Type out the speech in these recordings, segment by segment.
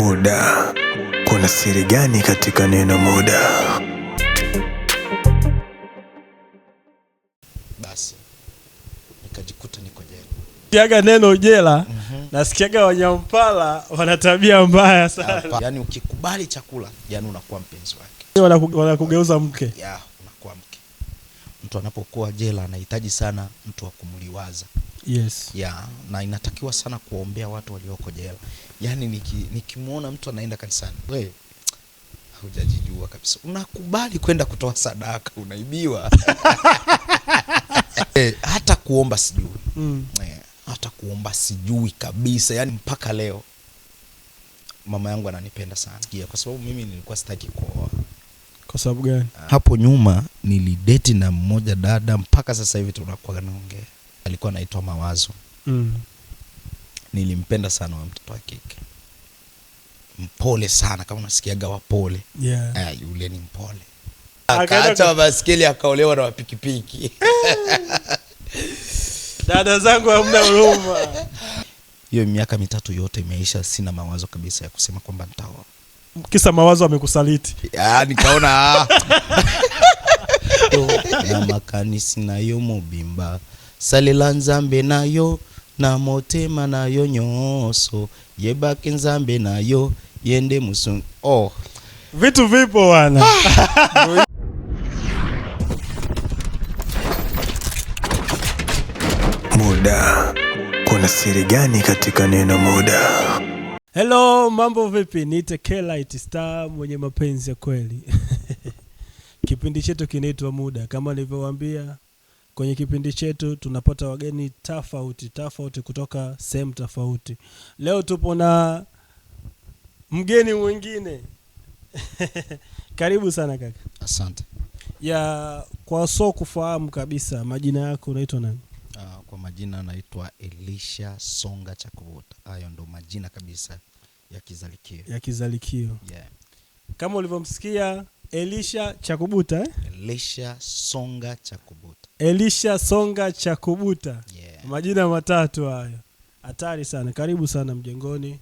Muda. Kuna siri gani katika neno muda? Basi nikajikuta niko jela. Kiaga neno jela, nasikiaga Wanyampala wana tabia mbaya sana. Yaani ukikubali chakula, yaani unakuwa mpenzi wake. Wanakugeuza mke. Ya, unakuwa mke. Mtu anapokuwa jela anahitaji sana mtu wa kumliwaza. Yes. Ya, na inatakiwa sana kuombea watu walioko jela. Yaani nikimuona mtu anaenda kanisani, wewe hujajijua kabisa. Unakubali kwenda kutoa sadaka, unaibiwa. Hata kuomba sijui. Hata kuomba sijui kabisa. Yaani mpaka leo mama yangu ananipenda sana. Kwa sababu mimi nilikuwa sitaki kuoa. Kwa sababu gani? Hapo nyuma nilidate na mmoja dada mpaka sasa hivi tunakuwa naongea. Alikuwa anaitwa Mawazo. Nilimpenda sana wa mtoto wa kike. Mpole sana, kama unasikiaga wapole. Yeah. Yule ni mpole. Akaacha baskeli akaolewa na wapikipiki. Dada zangu hamna huruma. Hiyo miaka 3 yote imeisha, sina mawazo kabisa ya kusema kwamba nitaoa. Kisa Mawazo amekusaliti. Nikaona na makanisi nayo mubimba salela nzambe nayo na motema nayo nyoso yebaki nzambe nayo yende musun. Vitu vipo wana. Muda. Kuna siri gani katika neno muda? Hello, mambo vipi? Niite K-Light Star mwenye mapenzi ya kweli. Kipindi chetu kinaitwa Muda. Kama nilivyowaambia, kwenye kipindi chetu tunapata wageni tofauti kutoka sehemu tofauti. Leo tupo na mgeni mwingine. Karibu sana kaka. Asante. Kwa kufahamu kabisa, majina yako unaitwa nani? Kwa majina naitwa Elisha Songa Chakubuta. Hayo ndo majina kabisa ya kizalikio. Yeah. Kama ulivyomsikia Elisha Chakubuta, Elisha Songa Chakubuta. Elisha Songa Chakubuta. Yeah. Majina matatu hayo. Hatari sana. Karibu sana mjengoni.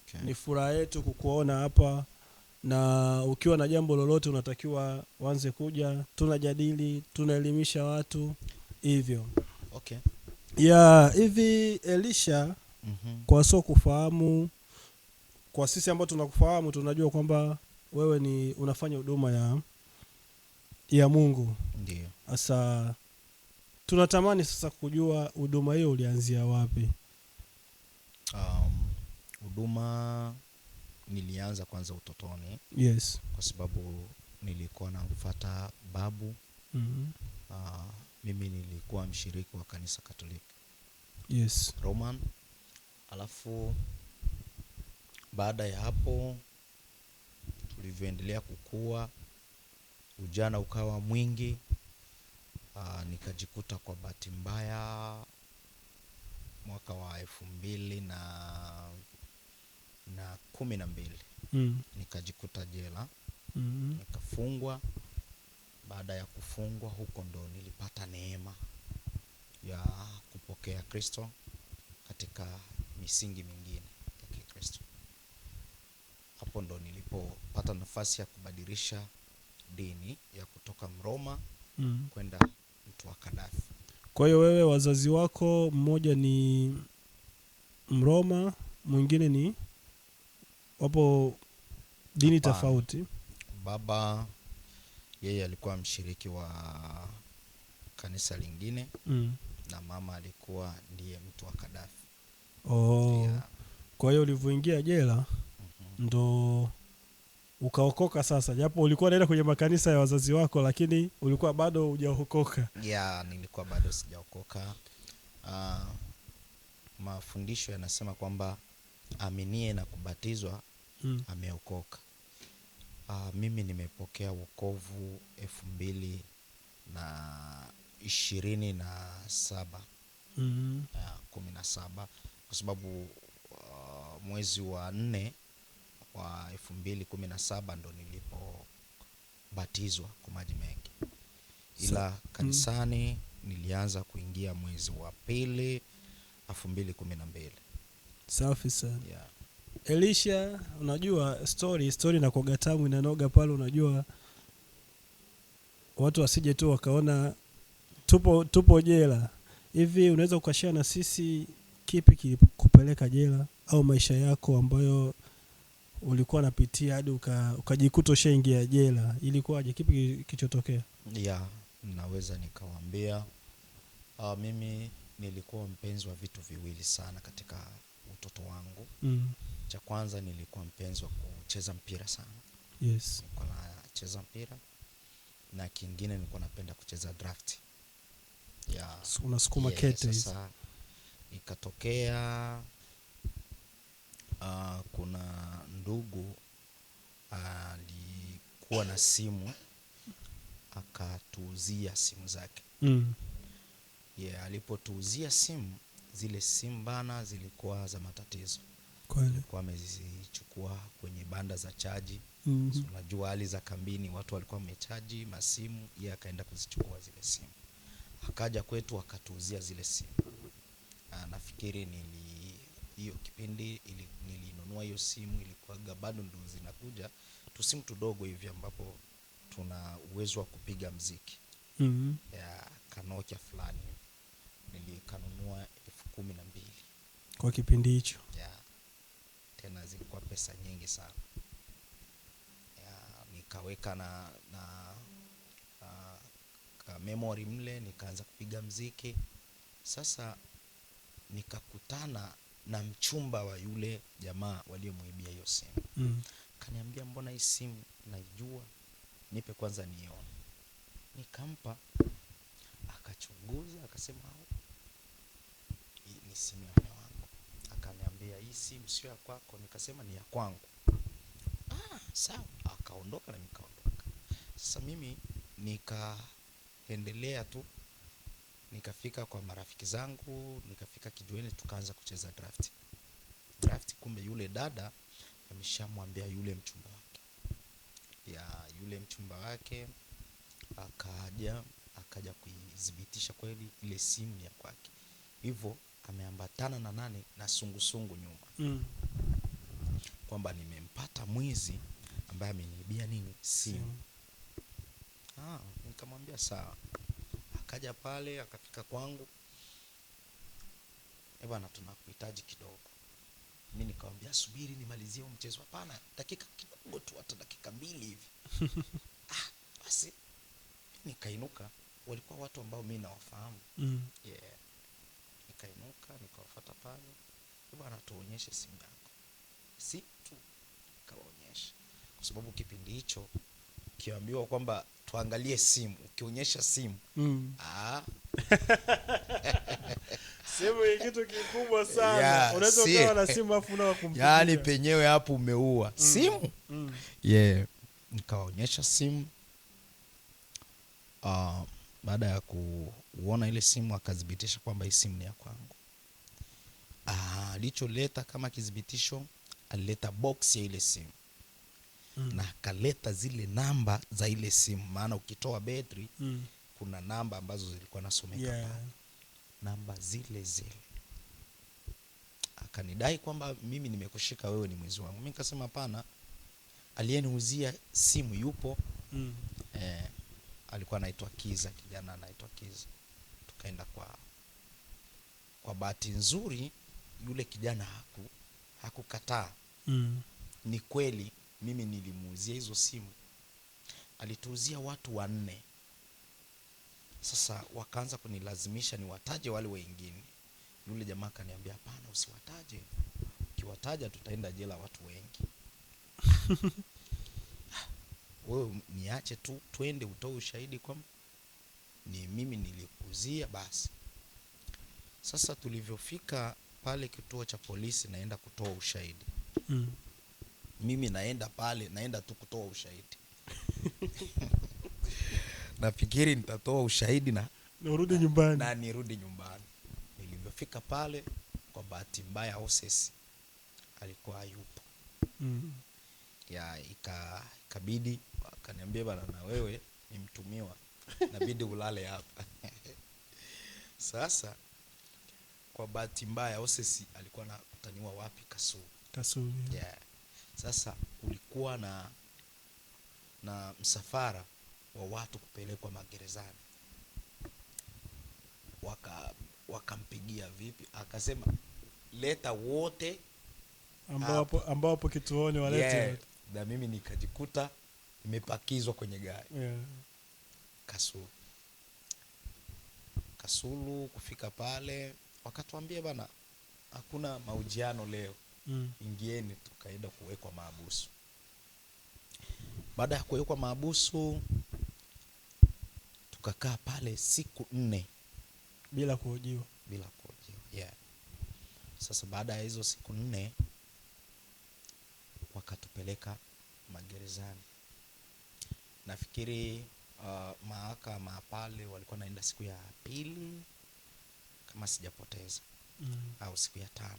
Okay. Ni furaha yetu kukuona hapa, na ukiwa na jambo lolote unatakiwa uanze kuja, tunajadili, tunaelimisha watu hivyo. Okay. Hivi Elisha, kwa kufahamu, kwa sisi ambao tunakufahamu tunajua kwamba wewe ni unafanya huduma ya Mungu. Ndio. Sasa tunatamani sasa kujua huduma hiyo ulianzia wapi? Huduma nilianza kwanza utotoni. Yes. Kwa sababu nilikuwa namfuata babu. Mimi nilikuwa mshiriki wa kanisa Katoliki. Yes. Roman. Alafu baada ya hapo tulivyoendelea kukua, ujana ukawa mwingi, nikajikuta kwa bahati mbaya mwaka wa 2012 nikajikuta jela. Nikafungwa. Baada ya kufungwa huko ndo nilipata neema ya kupokea Kristo katika misingi mingine ya Kikristo. Hapo ndo nilipopata nafasi ya kubadilisha dini ya kutoka Mroma kwenda mtu wa Kadafi. Kwa hiyo wewe, wazazi wako mmoja ni Mroma, mwingine ni wapo dini tofauti? Baba yeye alikuwa mshiriki wa kanisa lingine. Na mama alikuwa ndiye mtu wa Kadafi. Yeah. Kwa hiyo ulivyoingia jela ndo ukaokoka sasa, japo ulikuwa unaenda kwenye makanisa ya wazazi wako, lakini ulikuwa bado hujaokoka. Yeah, nilikuwa bado sijaokoka. Mafundisho yanasema kwamba aminie na kubatizwa ameokoka. Mimi nimepokea wokovu 2027. 17 kwa sababu mwezi wa 4 wa 2017 ndo nilipobatizwa kwa maji mengi. Ila kanisani nilianza kuingia mwezi wa 2 2012. Safi sana. Yeah. Elisha, unajua story na kwa gatamu inanoga pale, unajua watu wasije tu wakaona tupo jela. Hivi unaweza ukashare na sisi kipi kilikupeleka jela, au maisha yako ambayo ulikuwa unapitia hadi ukajikuta ushaingia jela, ilikuwaje? Kipi kilichotokea? Ya, naweza nikawaambia mimi nilikuwa mpenzi wa vitu viwili sana katika utoto wangu. Cha kwanza nilikuwa mpenzi wa kucheza mpira sana. Yes. Nilikuwa nacheza mpira, na kingine nilikuwa napenda kucheza draft. Ya, Unasukuma kete hizo. Sasa ikatokea kuna ndugu alikuwa na simu, akatuuzia simu zake. Alipotuuzia simu, zile simu bana zilikuwa za matatizo. Kweli. Kwa amezichukua kwenye banda za chaji. So, unajua hali za kambini, watu walikuwa wamechaji masimu, yeye akaenda kuzichukua zile simu. Akaja kwetu akatuuzia zile simu. Nafikiri hiyo kipindi nilinunua hiyo simu, ilikuwa bado ndo zinakuja tusimu tudogo hivi ambapo tuna uwezo wa kupiga mziki. Ya Kanokia fulani nilikanunua 12,000 kwa kipindi hicho. Ya, tena zilikuwa pesa nyingi sana. Ya, nikaweka na memory mle, nikaanza kupiga mziki. Sasa nikakutana na mchumba wa yule jamaa waliomuibia hiyo simu. Kaniambia, mbona hii simu naijua, nipe kwanza nione. Nikampa, akachunguza, akasema hii ni simu ya mume wangu. Akaniambia, hii simu sio ya kwako. Nikasema ni ya kwangu. Sawa. Akaondoka na nikaondoka. Sasa mimi nikaendelea tu, nikafika kwa marafiki zangu, nikafika kijiweni, tukaanza kucheza draft. Kumbe yule dada ameshamwambia yule mchumba wake. Ya yule mchumba wake akaja kuidhibitisha kweli ile simu ya kwake. Hivyo ameambatana na nani, na sungusungu nyuma. Kwamba nimempata mwizi ambaye ameniibia nini, simu. Nikamwambia sawa. Akaja pale, akafika kwangu. Bwana, tunakuhitaji kidogo. Mimi nikamwambia subiri nimalizie mchezo. Hapana, dakika kidogo tu, hata dakika 2 hivi. Basi nikainuka, walikuwa watu ambao mimi nawafahamu. Nikainuka, nikawafuata pale. Bwana, tuonyeshe simu yako. Si tu kawaonyesha, kwa sababu kipindi hicho ukiambiwa kwamba tuangalie simu, ukionyesha simu simu ni kitu kikubwa sana. Unaweza ukawa na simu afu na kumpigia. Yaani penyewe hapo umeua. Simu? Nikawaonyesha simu. Baada ya kuona ile simu, akadhibitisha kwamba hii simu ni ya kwangu. Alicholeta kama kidhibitisho, alileta box ya ile simu. Na akaleta zile namba za ile simu, maana ukitoa battery kuna namba ambazo zilikuwa nasomeka pale. Namba zile. Akanidai kwamba mimi nimekushika wewe ni mwizi wangu. Mimi nikasema hapana, aliyeniuzia simu yupo. Alikuwa anaitwa Kiza, kijana anaitwa Kiza. Tukaenda kwa bahati nzuri yule kijana hakukataa. Ni kweli mimi nilimuuzia hizo simu. Alituuzia watu 4. Sasa wakaanza kunilazimisha niwataje wale wengine. Yule jamaa akaniambia hapana, usiwataje. Ukiwataja tutaenda jela watu wengi. Wewe niache tu twende utoe ushahidi kwamba ni mimi nilikuuzia basi. Sasa tulivyofika pale kituo cha polisi, naenda kutoa ushahidi. Mimi naenda pale, naenda tu kutoa ushahidi. Nafikiri nitatoa ushahidi na nirudi nyumbani. Na nirudi nyumbani. Nilivyofika pale, kwa bahati mbaya hosesi alikuwa hayupo. Ya ikabidi akaniambia, bana, na wewe ni mtumiwa, inabidi ulale hapa. Sasa kwa bahati mbaya hosesi alikuwa anakutaniwa wapi? Kasulu. Kasulu. Yeah. Sasa kulikuwa na msafara wa watu kupelekwa magerezani. Wakampigia vipi, akasema leta wote ambao hapo kituoni walete. Yeah. Na mimi nikajikuta nimepakizwa kwenye gari. Yeah. Kasulu kufika pale wakatuambia bana hakuna mahojiano leo. Ingieni. Tukaenda kuwekwa mahabusu. Baada ya kuwekwa mahabusu tukakaa pale siku 4 bila kuhojiwa. Yeah. Sasa baada ya hizo siku 4 wakatupeleka magerezani. Nafikiri mahakama pale walikuwa naenda siku ya 2 kama sijapoteza. Au siku ya 5.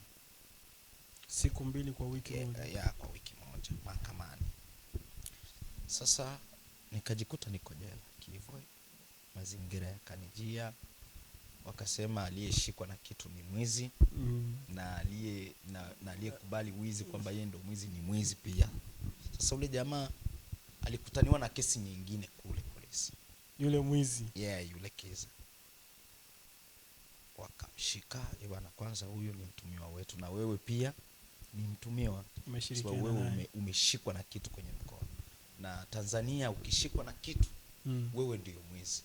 Siku 2 kwa wiki moja. Yeah, kwa wiki moja mahakamani. Sasa nikajikuta niko jela Kivwe. Mazingira yakanijia. Wakasema aliyeshikwa na kitu ni mwizi. Na aliyekubali wizi kwamba yeye ndio mwizi ni mwizi pia. Sasa ule jamaa alikutaniwa na kesi nyingine kule polisi. Yule mwizi. Yeah, yule keza. Wakamshika, bwana kwanza huyu ni mtumiwa wetu na wewe pia ni mtumiwa. Sababu wewe umeshikwa na kitu kwenye mkono. Na Tanzania ukishikwa na kitu wewe ndio mwizi.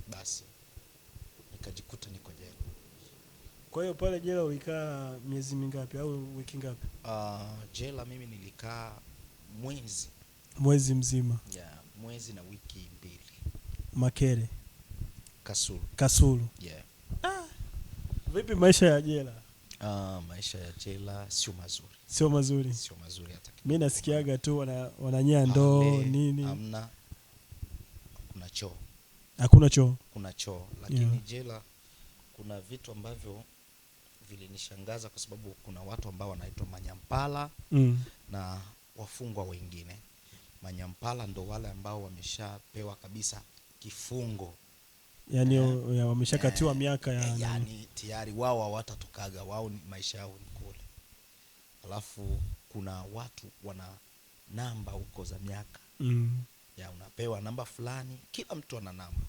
Basi nikajikuta niko jela. Kwa hiyo pale jela ulikaa miezi mingapi au wiki ngapi? Jela mimi nilikaa mwezi mzima. Yeah, mwezi na wiki 2. Makere. Kasulu. Yeah. Vipi maisha ya jela? Maisha ya jela sio mazuri. Sio mazuri hata kidogo. Mimi nasikiaga tu wananyea ndoo nini. Hamna. Kuna choo. Kuna choo, lakini jela kuna vitu ambavyo vilinishangaza kwa sababu kuna watu ambao wanaitwa manyampala na wafungwa wengine. Manyampala ndo wale ambao wameshapewa kabisa kifungo. Yaani wameshakatiwa miaka yani tayari wao hawatatokaga, wao maisha yao ni kule. Alafu kuna watu wana namba huko za miaka. Ya unapewa namba fulani, kila mtu ana namba.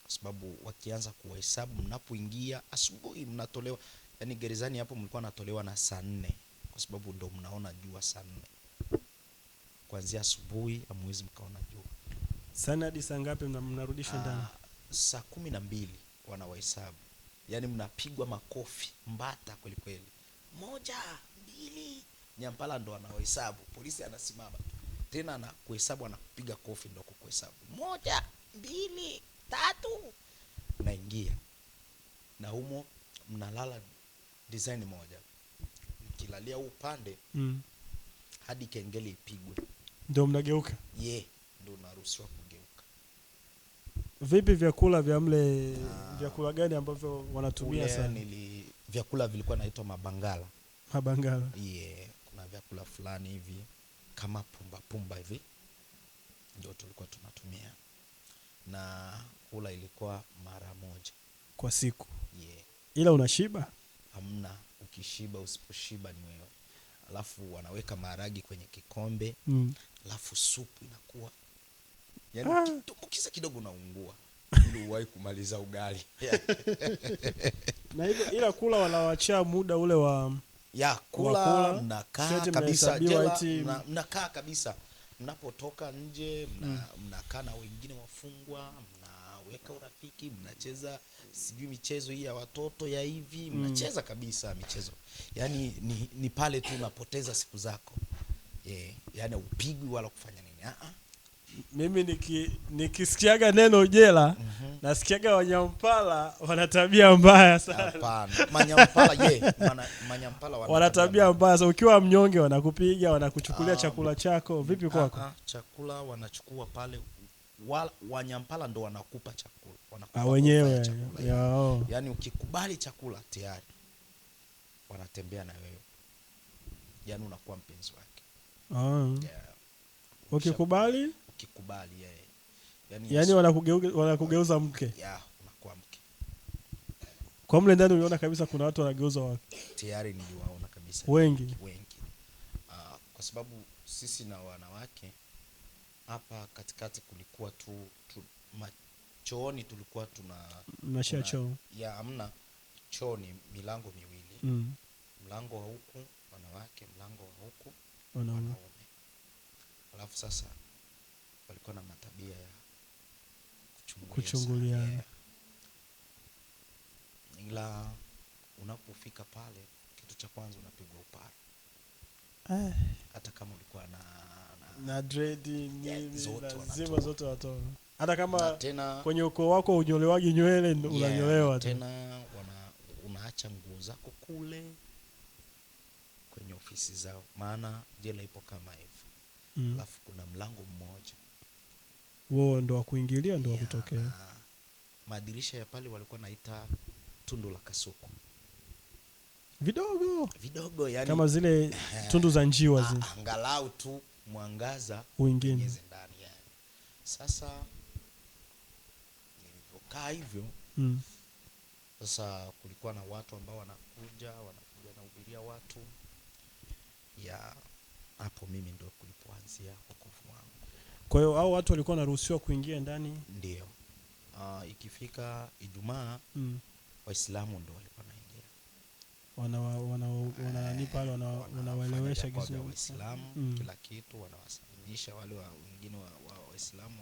Kwa sababu wakianza kuhesabu mnapoingia asubuhi mnatolewa, yani gerezani hapo mlikuwa natolewa na saa 4 kwa sababu ndo mnaona jua saa 4. Kuanzia asubuhi hamwezi mkaona jua. Sana hadi saa ngapi mnarudishwa ndani? Saa 12 wanawahesabu. Yani mnapigwa makofi mbata kweli kweli. 1, 2, nyampala ndo anawahesabu. Polisi anasimama tena na kuhesabu, anakupiga kofi ndo kukuhesabu. 1, 2, 3 naingia. Na humo mnalala design moja. Mkilalia upande hadi kengele ipigwe ndio mnageuka. Ndio unaruhusiwa kugeuka. Vipi vyakula vya mle? Vyakula gani ambavyo wanatumia sana? Vyakula vilikuwa naitwa mabangala. Kuna vyakula fulani hivi kama pumba hivi ndio tulikuwa tunatumia. Na kula ilikuwa mara moja kwa siku. Ila unashiba? Hamna, ukishiba usiposhiba ni wewe. Alafu wanaweka maharagi kwenye kikombe. Alafu supu inakuwa yani kisa kidogo unaungua ili uwahi kumaliza ugali. Na hivyo ila kula wanawaachia muda ule wa kula mnakaa kabisa jela, mnakaa kabisa. Mnapotoka nje mnakaa na wengine wafungwa, mnaweka urafiki, mnacheza sijui michezo hii ya watoto ya hivi, mnacheza kabisa michezo. Yani ni pale tu unapoteza siku zako. Yani upigwi wala kufanya nini. Mimi nikisikiaga neno jela nasikiaga wanyampala wana tabia mbaya sana. Hapana, manyampala wana tabia mbaya. So ukiwa mnyonge wanakupiga, wanakuchukulia chakula chako. Vipi kwako? Chakula wanachukua pale. Wanyampala ndo wanakupa chakula. Wanakupa wenyewe. Yani ukikubali chakula tayari wanatembea na wewe. Yani unakuwa mpenzi wake. Ukikubali yeye. Yani wanakugeuza mke. Unakuwa mke. Kwa mle ndani uliona kabisa kuna watu wanageuza wake. Tayari niliwaona kabisa Wengi. Kwa sababu sisi na wanawake hapa katikati kulikuwa tu machooni tulikuwa Mnashia choo. Ya amna choo, ni milango miwili. Mlango wa huku wanawake, mlango wa huku wanaume. Alafu sasa walikuwa na matabia ya kuchunguliana. Yeah. Ila unapofika pale kitu cha kwanza unapigwa upara. Hata kama ulikuwa na dread nini lazima zote watoa. Hata kama tena, kwenye ukoo wako unyolewaji nywele unanyolewa tena. Unaacha nguo zako kule kwenye ofisi zao, maana jela ipo kama hivyo. Alafu kuna mlango mmoja. Wao ndo wa kuingilia ndo wa kutokea. Madirisha ya pale walikuwa naita tundu la kasuku. Vidogo yani kama zile tundu za njiwa zile. Angalau tu mwangaza uingine ndani yani. Sasa nilipokaa hivyo, sasa kulikuwa na watu ambao wanakuja na hubiria watu. Ya hapo mimi ndo kulipoanzia wokovu wangu. Kwa hiyo hao watu walikuwa wanaruhusiwa kuingia ndani? Ndio. Ikifika Ijumaa, Waislamu ndo walikuwa wanaingia. Wanawaelewesha kizuri Waislamu, kila kitu wanawasalimisha wale wengine wa Waislamu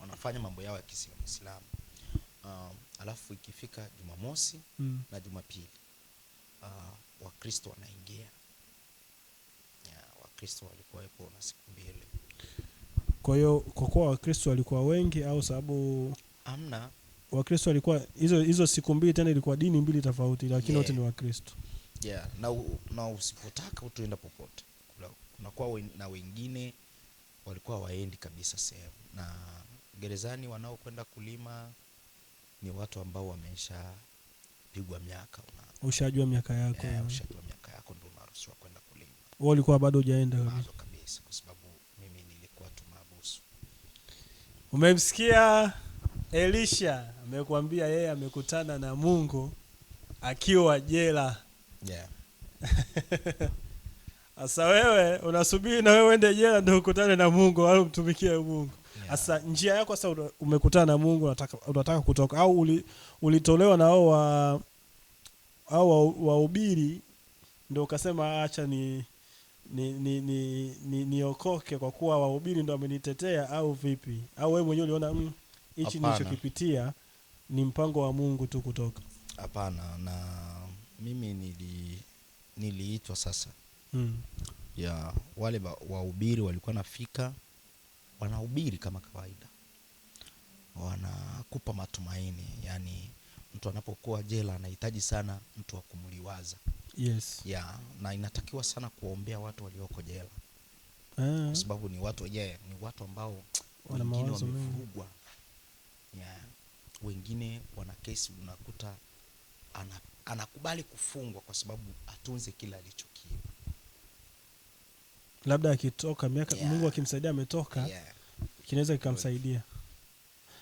wanafanya mambo yao ya Kiislamu. Alafu ikifika Jumamosi na Jumapili, Wakristo wanaingia. Wakristo walikuwa hapo na siku mbili. Kwa hiyo kwa kuwa Wakristo walikuwa wengi au sababu amna Wakristo walikuwa hizo siku mbili, tena ilikuwa dini mbili tofauti, lakini wote ni Wakristo. Na usipotaka utaenda popote. Kunakuwa na wengine walikuwa waendi kabisa sehemu. Na gerezani wanaokwenda kulima ni watu ambao wamesha pigwa miaka. Ushajua miaka yako. Ushajua miaka yako ndio unaruhusiwa kwenda kulima. Wewe ulikuwa bado hujaenda kabisa kwa sababu mimi nilikuwa tu mahabusu. Umemsikia Elisha amekwambia yeye amekutana na Mungu akiwa jela. Asa wewe unasubiri na wewe uende jela ndio ukutane na Mungu au mtumikie Mungu. Asa njia yako sasa umekutana na Mungu, unataka kutoka au ulitolewa na hao wahubiri ndio ukasema acha niokoke kwa kuwa wahubiri ndio wamenitetea au vipi? Au wewe mwenyewe uliona hichi nilichokipitia ni mpango wa Mungu tu kutoka? Hapana, na mimi niliitwa sasa. Ya wale wahubiri walikuwa nafika, wanahubiri kama kawaida. Wanakupa matumaini, yani mtu anapokuwa jela anahitaji sana mtu wa kumliwaza. Yes. Ya na inatakiwa sana kuombea watu walioko jela. Kwa sababu ni watu ni watu ambao wengine wamevurugwa. Wengine wana kesi, unakuta anakubali kufungwa kwa sababu atunze kila alichokiiba. Labda akitoka miaka Mungu akimsaidia ametoka, kinaweza kikamsaidia.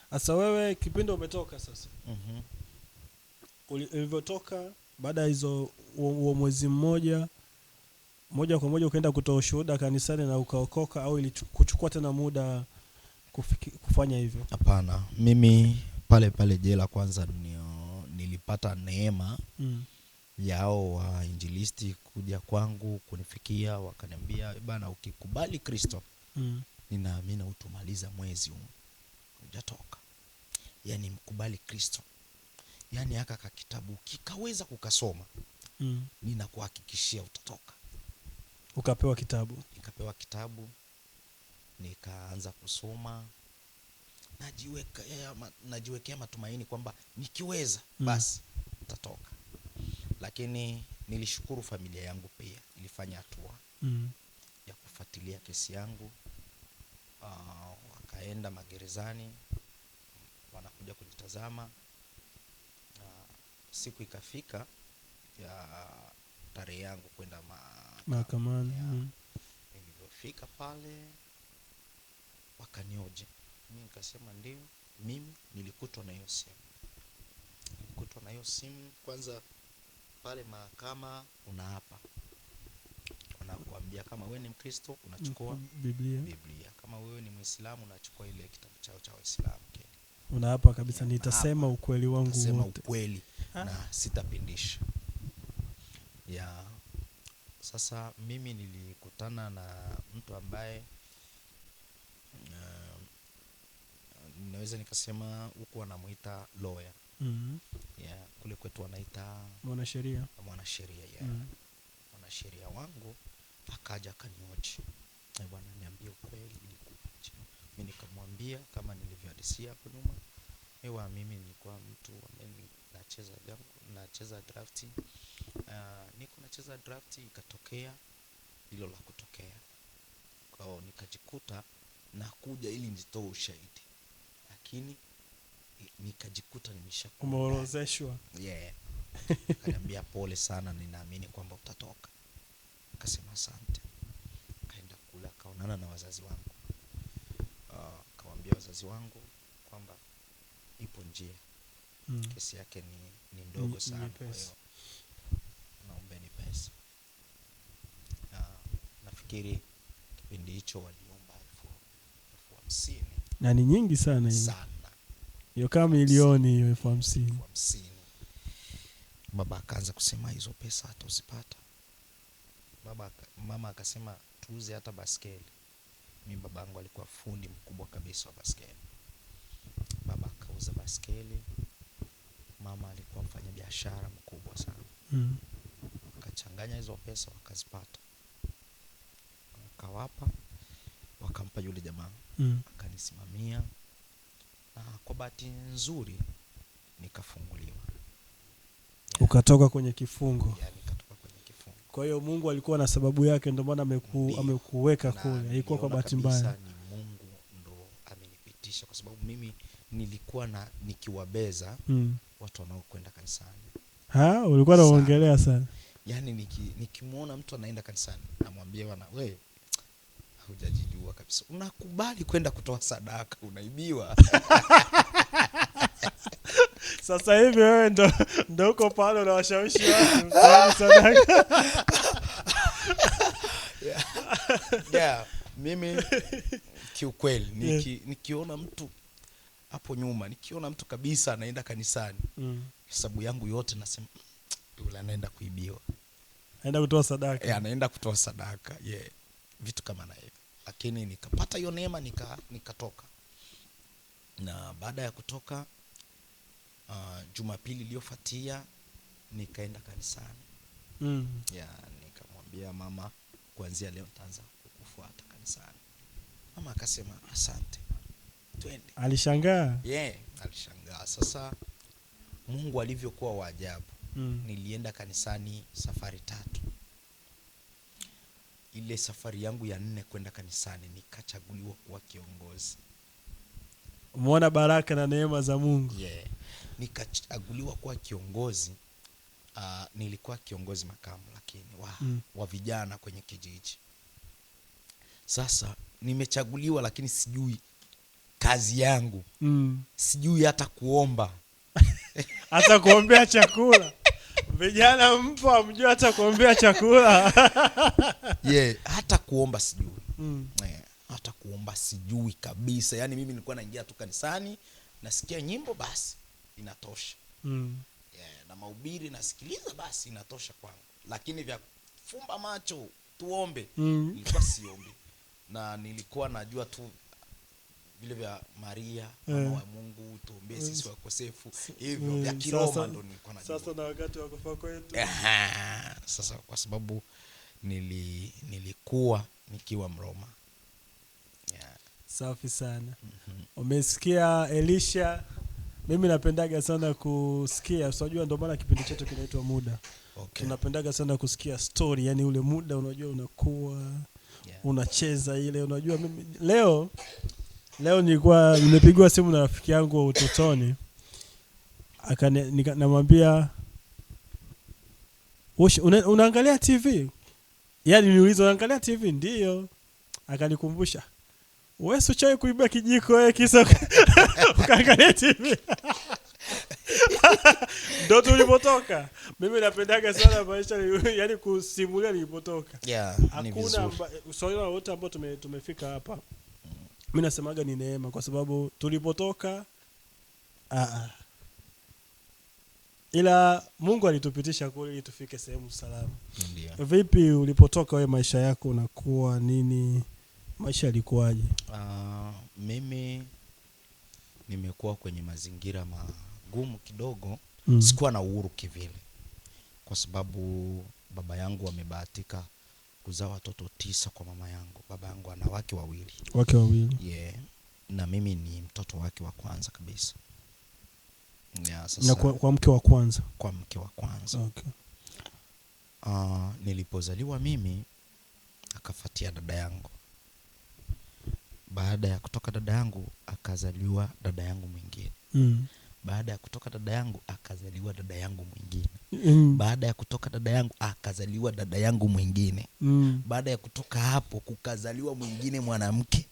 Sasa wewe kipindi umetoka sasa. Ulivyotoka baada ya hizo mwezi mmoja kwa moja ukaenda kutoa ushuhuda kanisani na ukaokoka, au ilikuchukua tena muda kufanya hivyo? Hapana, mimi pale jela kwanza nilipata neema yao wa injilisti kuja kwangu kunifikia, wakaniambia bana, ukikubali Kristo ninaamini utumaliza mwezi huu hujatoka. Yani mkubali Kristo, yani haka kitabu kikaweza kukasoma, ninakuhakikishia utatoka. Ukapewa kitabu? Nikapewa kitabu, nikaanza kusoma, najiwekea matumaini kwamba nikiweza basi utatoka. Lakini nilishukuru familia yangu pia ilifanya hatua ya kufuatilia kesi yangu. Wakaenda magerezani, wanakuja kunitazama. Siku ikafika ya tarehe yangu kwenda mahakamani. Nilipofika pale wakanioje. Mimi nikasema ndio, mimi nilikutwa na hiyo sehemu. ukikutwa na hiyo simu, kwanza pale mahakama unaapa, wanakuambia kama wewe ni Mkristo unachukua Biblia, kama wewe ni Muislamu unachukua ile kitabu chao cha Waislamu kile. Unaapa kabisa, nitasema ukweli wangu wote. Nitasema ukweli na sitapindisha. Sasa mimi nilikutana na mtu ambaye naweza nikasema huko wanamuita lawyer. Kule kwetu wanaita mwanasheria. Mwanasheria wangu akaja akanioji. Bwana, niambie ukweli ilikuwaje? Mimi nikamwambia kama nilivyohadisia hapo nyuma. Mimi nilikuwa mtu ambaye nacheza draft. Niko nacheza draft, ikatokea hilo la kutokea. Kwa hiyo nikajikuta nakuja ili nitoe ushahidi, lakini nikajikuta nimeshakuwa umeorozeshwa. Akaniambia pole sana, ninaamini kwamba utatoka. Akasema asante. Kaenda kula, kaonana na wazazi wangu. Kawaambia wazazi wangu kwamba ipo njia. Kesi yake ni ndogo sana, kwa hiyo naombeni pesa. Nafikiri kipindi hicho waliomba 50,000. Na ni nyingi sana hiyo. Sana. Hiyo kama milioni hiyo 50,000. Baba akaanza kusema hizo pesa hata usipata. Mama akasema tuuze hata baskeli. Mimi babangu alikuwa fundi mkubwa kabisa wa baskeli. Baba akauza baskeli. Mama alikuwa mfanya biashara mkubwa sana. Akachanganya hizo pesa wakazipata. Akawapa, wakampa yule jamaa. Akanisimamia. Na kwa bahati nzuri nikafunguliwa. Ukatoka kwenye kifungo. Nikatoka kwenye kifungo. Kwa hiyo Mungu alikuwa na sababu yake, ndio maana amekuweka kule. Haikuwa kwa bahati mbaya. Ni Mungu ndo amenipitisha, kwa sababu mimi nilikuwa nikiwabeza watu wanaokwenda kanisani. Ulikuwa unaongelea sana. Nikimuona mtu anaenda kanisani, namwambia bwana, wewe hujajijua kabisa. Unakubali kwenda kutoa sadaka, unaibiwa. Sasa hivi wewe ndo uko pale unawashawishi watu mtoe sadaka. Mimi kiukweli nikiona mtu hapo nyuma, nikiona mtu kabisa anaenda kanisani, hesabu yangu yote nasema yule anaenda kuibiwa. Anaenda kutoa sadaka. Anaenda kutoa sadaka. Vitu kama na hivyo. Lakini nikapata hiyo neema, nikatoka. Na baada ya kutoka, Jumapili iliyofuatia nikaenda kanisani. Nikamwambia mama, kuanzia leo nitaanza kukufuata kanisani. Mama akasema asante, twende. Alishangaa. Alishangaa. Sasa Mungu alivyokuwa wa ajabu. Nilienda kanisani safari 3. Ile safari yangu ya 4 kwenda kanisani nikachaguliwa kuwa kiongozi. Umeona baraka na neema za Mungu. Nikachaguliwa kuwa kiongozi. Nilikuwa kiongozi makamu, lakini wa vijana kwenye kijiji. Sasa nimechaguliwa, lakini sijui kazi yangu. Sijui hata kuomba. Hata kuombea chakula. Vijana mpo amjua hata kuombea chakula. Hata kuomba sijui. Hata kuomba sijui kabisa. Yaani mimi nilikuwa naingia tu kanisani, nasikia nyimbo basi inatosha. Na mahubiri nasikiliza basi inatosha kwangu. Lakini vya fumba macho tuombe, nilikuwa siombi. Na nilikuwa najua tu vile vya Maria, mama wa Mungu, tuombee sisi wakosefu. Hivyo vya Kiroma ndo nilikuwa najua. Sasa na wakati wa kufa kwetu. Sasa kwa sababu nilikuwa nikiwa Mroma. Safi sana. Umesikia Elisha? Mimi napendaga sana kusikia, unajua ndio maana kipindi chetu kinaitwa Muda. Tunapendaga sana kusikia story, yani ule muda unajua unakuwa unacheza ile, unajua mimi leo nilikuwa nimepigwa simu na rafiki yangu wa utotoni. Namwambia, unaangalia TV? Yaani niuliza unaangalia TV? Ndio. Akanikumbusha, wewe usichae kuiba kijiko kisa ukaangalia TV. Ndo tulipotoka. Mimi napendaga sana maisha yani kusimulia nilipotoka. Yeah, ni Hakuna vizuri. swali wote ambao tumefika hapa. Mimi nasemaga ni neema kwa sababu tulipotoka ila Mungu alitupitisha kule ili tufike sehemu salama. Ndio. Vipi ulipotoka wewe, maisha yako unakuwa nini? Maisha yalikuwaje? Mimi nimekuwa kwenye mazingira magumu kidogo. Mm. Sikuwa na uhuru kivile, kwa sababu baba yangu amebahatika kuzaa watoto 9 kwa mama yangu. Baba yangu ana wake wawili. Wake wawili. Yeah. Na mimi ni mtoto wake wa kwanza kabisa. Yeah, sasa Na kwa mke wa kwanza. Kwa mke wa kwanza. Okay. Nilipozaliwa mimi akafuatia dada yangu. Baada ya kutoka dada yangu akazaliwa dada yangu mwingine. Mm. Baada ya kutoka dada yangu akazaliwa dada yangu mwingine. Mm. Baada ya kutoka dada yangu akazaliwa dada yangu mwingine. Mm. Baada ya kutoka hapo kukazaliwa mwingine mwanamke.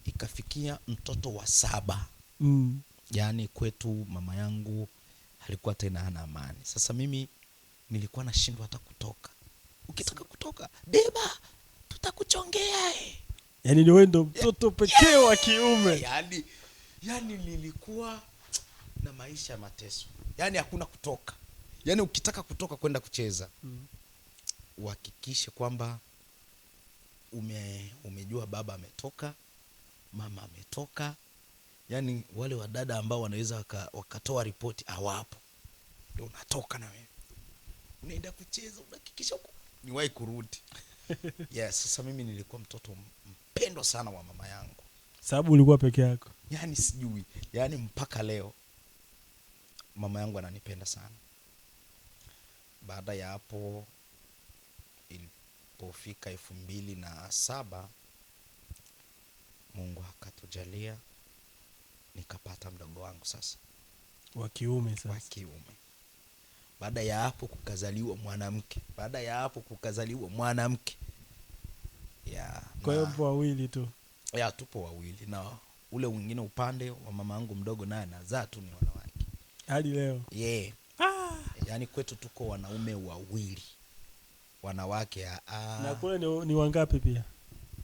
Ikafikia mtoto wa 7. Mm. Yaani kwetu mama yangu alikuwa tena hana amani. Sasa mimi nilikuwa nashindwa hata kutoka. Ukitaka kutoka, beba, tutakuchongea. Yaani ni wewe ndo mtoto pekee wa kiume. Yaani nilikuwa na maisha mateso. Yaani hakuna kutoka. Yaani ukitaka kutoka kwenda kucheza, uhakikishe kwamba umejua baba ametoka, mama ametoka. Yaani wale wadada ambao wanaweza wakatoa ripoti hawapo. Ndio unatoka na wewe. Unaenda kucheza, unahakikisha niwahi kurudi. Yes, sasa mimi nilikuwa mtoto mpendwa sana wa mama yangu. Sababu ulikuwa peke yako. Yaani sijui, yaani mpaka leo mama yangu ananipenda sana. Baada ya hapo ilipofika 2007 Mungu akatujalia nikapata mdogo wangu sasa Wa kiume sasa. wa kiume. Baada ya hapo kukazaliwa mwanamke. Yeah. Kwa hiyo mpo wawili tu. Ya tupo wawili, na ule mwingine upande wa mama yangu mdogo naye anazaa tu ni wanawake. Hadi leo. Yeah. Yaani kwetu tuko wanaume wawili. Wanawake Na kule ni wangapi pia?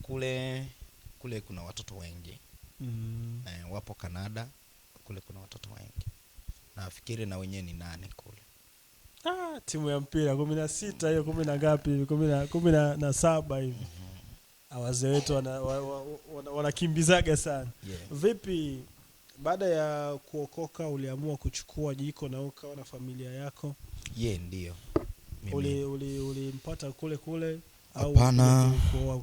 Kule kuna watoto wengi. Mm. Wapo Canada, kule kuna watoto wengi. Nafikiri na wenyewe ni 8 kule. Timu ya mpira 16 hiyo 10 na ngapi hivi 17 hivi. Wazee wetu wanakimbizaga sana. Yeah. Vipi baada ya kuokoka uliamua kuchukua jiko na ukawa na familia yako? Ndio. Ulimpata kule au? Hapana,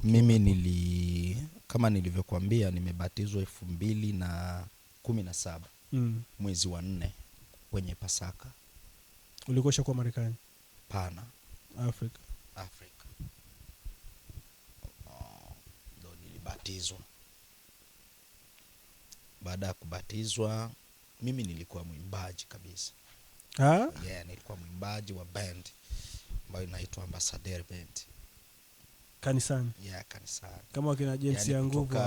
mimi kama nilivyokuambia nimebatizwa 2017. Mwezi wa 4 kwenye Pasaka. Ulikosha kwa Marekani? Pana. Afrika. Ndo nilibatizwa. Baada ya kubatizwa mimi nilikuwa mwimbaji kabisa. Nilikuwa mwimbaji wa band ambayo inaitwa Ambassador Band. Kanisani? Kanisani. Kama wakina Jensi ya nguvu.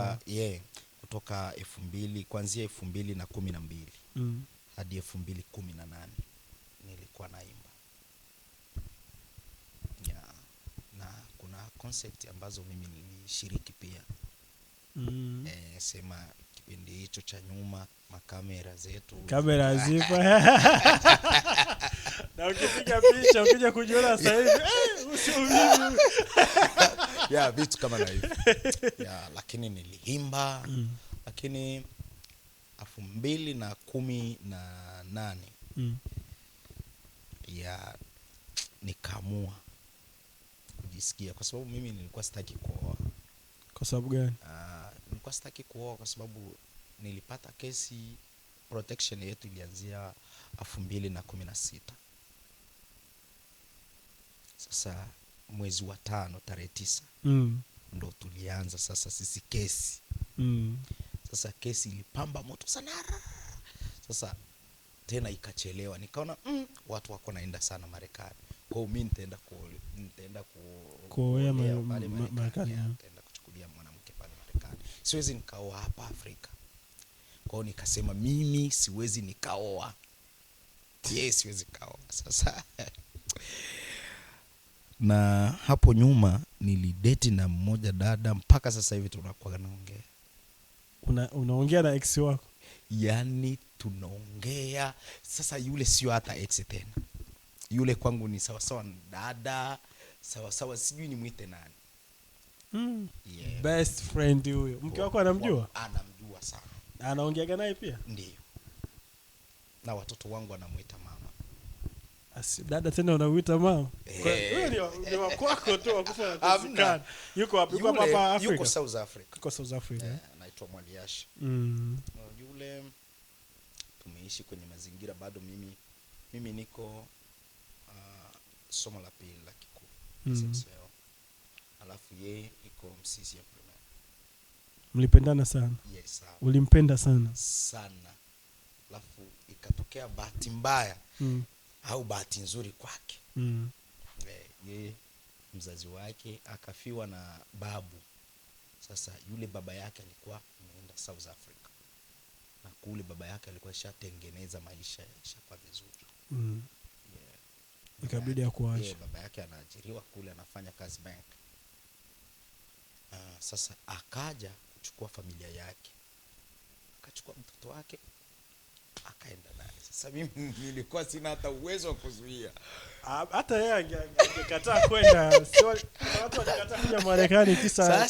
Kutoka 2000 kuanzia 2012 hadi 2018 nilikuwa naimba. Na kuna concept ambazo mimi nilishiriki pia. Sema kipindi hicho cha nyuma makamera zetu. Kamera zipo. Na ukipiga picha ukija kujiona sasa hivi usiumie. Vitu kama na hivyo. Lakini niliimba. Lakini 2018 nikaamua kujisikia, kwa sababu mimi nilikuwa sitaki kuoa. Kwa sababu gani? Nilikuwa sitaki kuoa kwa sababu nilipata kesi. Protection yetu ilianzia 2016. Sasa mwezi wa 5 tarehe 9 ndo tulianza sasa sisi kesi. Sasa kesi ilipamba moto sana. Sasa tena ikachelewa. Nikaona watu wako naenda sana Marekani. Kwa hiyo mimi nitaenda kuoa Marekani. Nitaenda kuchukulia mwanamke pale Marekani. Siwezi nikaoa hapa Afrika. Kwa hiyo nikasema mimi siwezi nikaoa Yes, siwezi kaoa. Sasa na hapo nyuma nilidate na mmoja dada mpaka sasa hivi tunakuwa naongea. Unaongea na ex wako? Yaani tunaongea. Sasa yule sio hata ex tena. Yule kwangu ni sawa sawa dada, sawa sawa sijui nimuite nani. Yeah. Best friend huyo. Mke wako anamjua? Anamjua sana. Anaongeaga naye pia? Ndio. Na watoto wangu wanamuita mama. Dada tena unamuita mama? Wewe ni wako tu wakufa na yuko wapi? Yuko hapa Afrika? Yuko South Africa. Yuko South Africa. Anaitwa Mwaliashi. Yule tumeishi kwenye mazingira bado mimi niko somo la pili la kikuu. Alafu yeye iko Msisi ya primary. Mlipendana sana? Yes. Ulimpenda sana? Sana. Alafu ikatokea bahati mbaya au bahati nzuri kwake. Yeye mzazi wake akafiwa na babu. Sasa yule baba yake alikuwa ameenda South Africa. Na kule baba yake alikuwa shatengeneza maisha yashakuwa vizuri. Ikabidi akuache. Baba yake anaajiriwa kule, anafanya kazi bank. Sasa akaja kuchukua familia yake. Akachukua mtoto wake akaenda naye. Sasa mimi nilikuwa sina hata uwezo wa kuzuia. Hata yeye angekataa kwenda. Sio watu wakikataa kuja Marekani kisa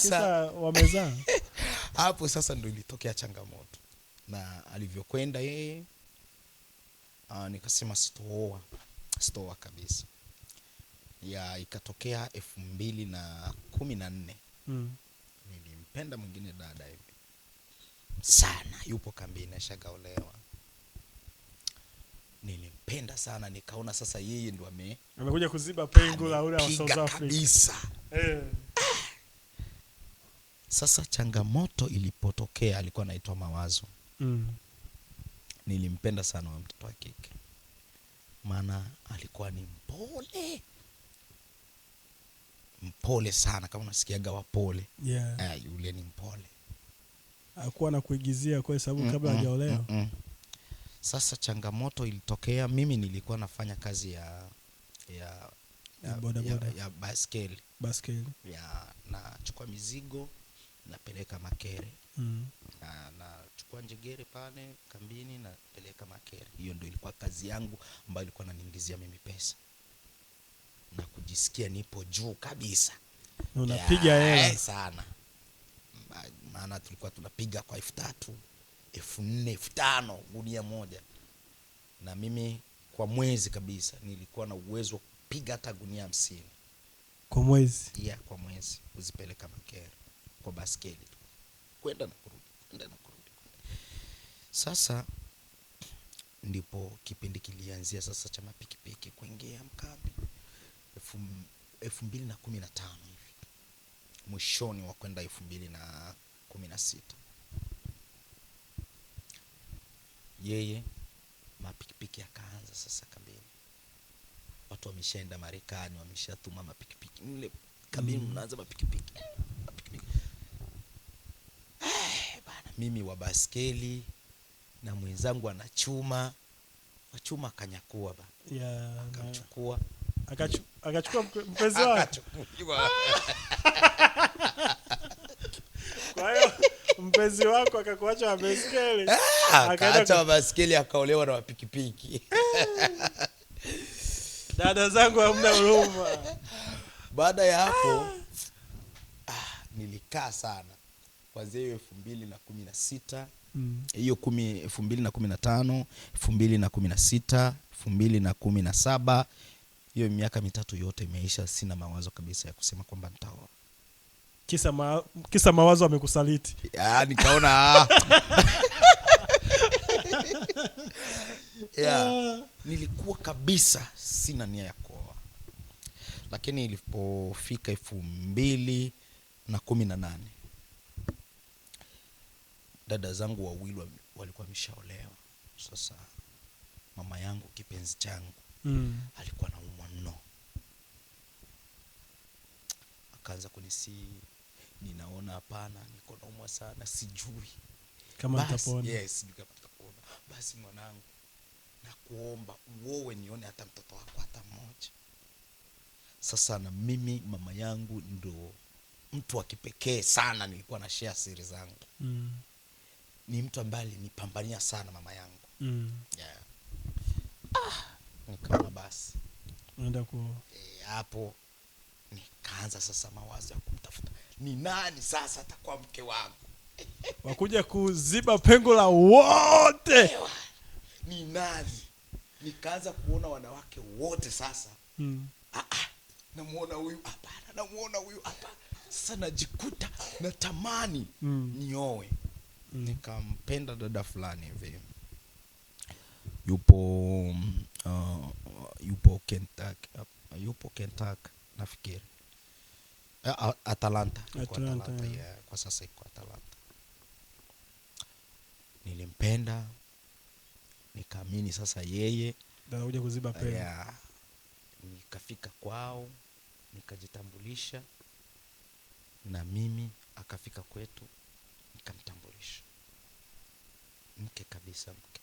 wamezaa. Hapo sasa ndio ilitokea changamoto. Na alivyokwenda yeye nikasema sitooa kabisa. Ikatokea 2014. Nilimpenda mwingine dada hivi sana, yupo kambini ashagaolewa. Nilimpenda sana, nikaona sasa yeye ndo amekuja kuziba pengo la ule wa South Africa kabisa. Sasa changamoto ilipotokea, alikuwa anaitwa Mawazo. Nilimpenda sana wa mtoto wa kike, maana alikuwa ni mpole sana, kama unasikiaga wapole. Yule ni mpole. Hakuwa na kuigizia kwa sababu kabla hajaolewa. Sasa changamoto ilitokea, mimi nilikuwa nafanya kazi ya baskeli. Nachukua mizigo napeleka Makere. Nachukua njegere pale kambini napeleka Makere. Hiyo ndio ilikuwa kazi yangu ambayo ilikuwa inaniingizia mimi pesa. Na kujisikia nipo juu kabisa. Unapiga hela sana. Maana tulikuwa tunapiga kwa 3,000, 4,000, 5,000 gunia moja. Na mimi kwa mwezi kabisa nilikuwa na uwezo wa kupiga hata gunia 50 kwa mwezi. Kwa mwezi kuzipeleka Makere kwa baskeli. Kwenda na kurudi. Sasa ndipo kipindi kilianzia sasa cha mapikipiki kuingia mkambi 2015 hivi. Mwishoni wa kwenda 2016. Yeye mapikipiki yakaanza sasa kambini. Watu wameshaenda Marekani, wameshatuma mapikipiki. Mle kambini mnaanza mapikipiki. Bana, mimi wa baskeli na mwenzangu anachuma. Wachuma akanyakua bana. Akamchukua. Akachukua mpenzi wake. Kwa hiyo mpenzi wako akakuacha wa baskeli. Akaacha wa baskeli akaolewa na wapikipiki. Dada zangu hamna huruma. Baada ya hapo nilikaa sana. Kuanzia 2016, hiyo 2015, 2016, 2017, hiyo miaka mitatu yote imeisha, sina mawazo kabisa ya kusema kwamba nitaoa. Kisa Mawazo amekusaliti. Nikaona nilikuwa kabisa sina nia ya kuoa. Lakini ilipofika 2018, dada zangu wawili walikuwa wameshaolewa. Sasa mama yangu kipenzi changu alikuwa anaumwa mno. Akaanza kunisi, ninaona hapana, niko naumwa sana, sijui kama nitapona. Yes, nikapata kuona. Basi mwanangu, na kuomba uowe nione hata mtoto wako hata mmoja. Sasa na mimi mama yangu ndo mtu wa kipekee sana, nilikuwa na share siri zangu. Ni mtu ambaye alinipambania sana mama yangu. Yeah. Nikaona basi Unaenda ku hapo nikaanza sasa mawazo ya kumtafuta ni nani sasa atakuwa mke wangu. wakuja kuziba pengo la wote. Ni nani? Nikaanza kuona wanawake wote sasa. Namuona huyu hapana, namuona huyu hapana. Sasa najikuta natamani nioe. Nikampenda dada fulani hivi. Yupo Kentucky nafikiri. Atalanta. Yeah, kwa sasa iko Atalanta. Nilimpenda, nikaamini sasa yeye ndio anakuja kuziba pengo. Yeah. Nikafika kwao, nikajitambulisha, na mimi akafika kwetu, nikamtambulisha. Mke kabisa, mke.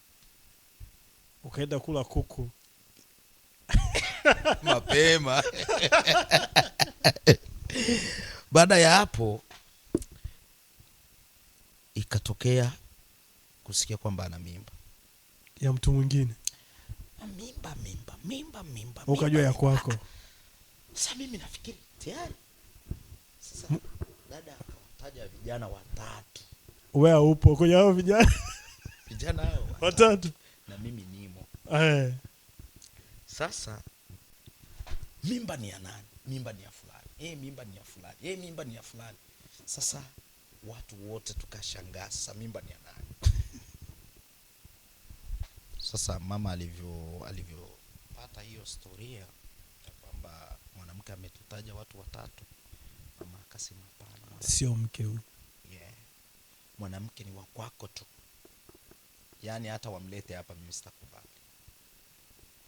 Ukaenda kula kuku mapema. Baada ya hapo ikatokea kusikia kwamba ana mimba ya mtu mwingine. Mimba. Ukajua ya kwako. Sasa mimi nafikiri tayari. Sasa dada akawataja vijana watatu. Wewe upo kwenye hao vijana? Vijana hao watatu. Na mimi nimo. Sasa mimba ni ya nani? Mimba ni ya fulani. Mimba ni ya fulani. Mimba ni ya fulani. Sasa watu wote tukashangaa, sasa mimba ni ya nani? Sasa mama alivyopata hiyo historia ya kwamba mwanamke ametutaja watu watatu, mama akasema hapana, sio mke huyu. Yeah. Mwanamke ni wa kwako tu. Yaani hata wamlete hapa mimi sitakubali.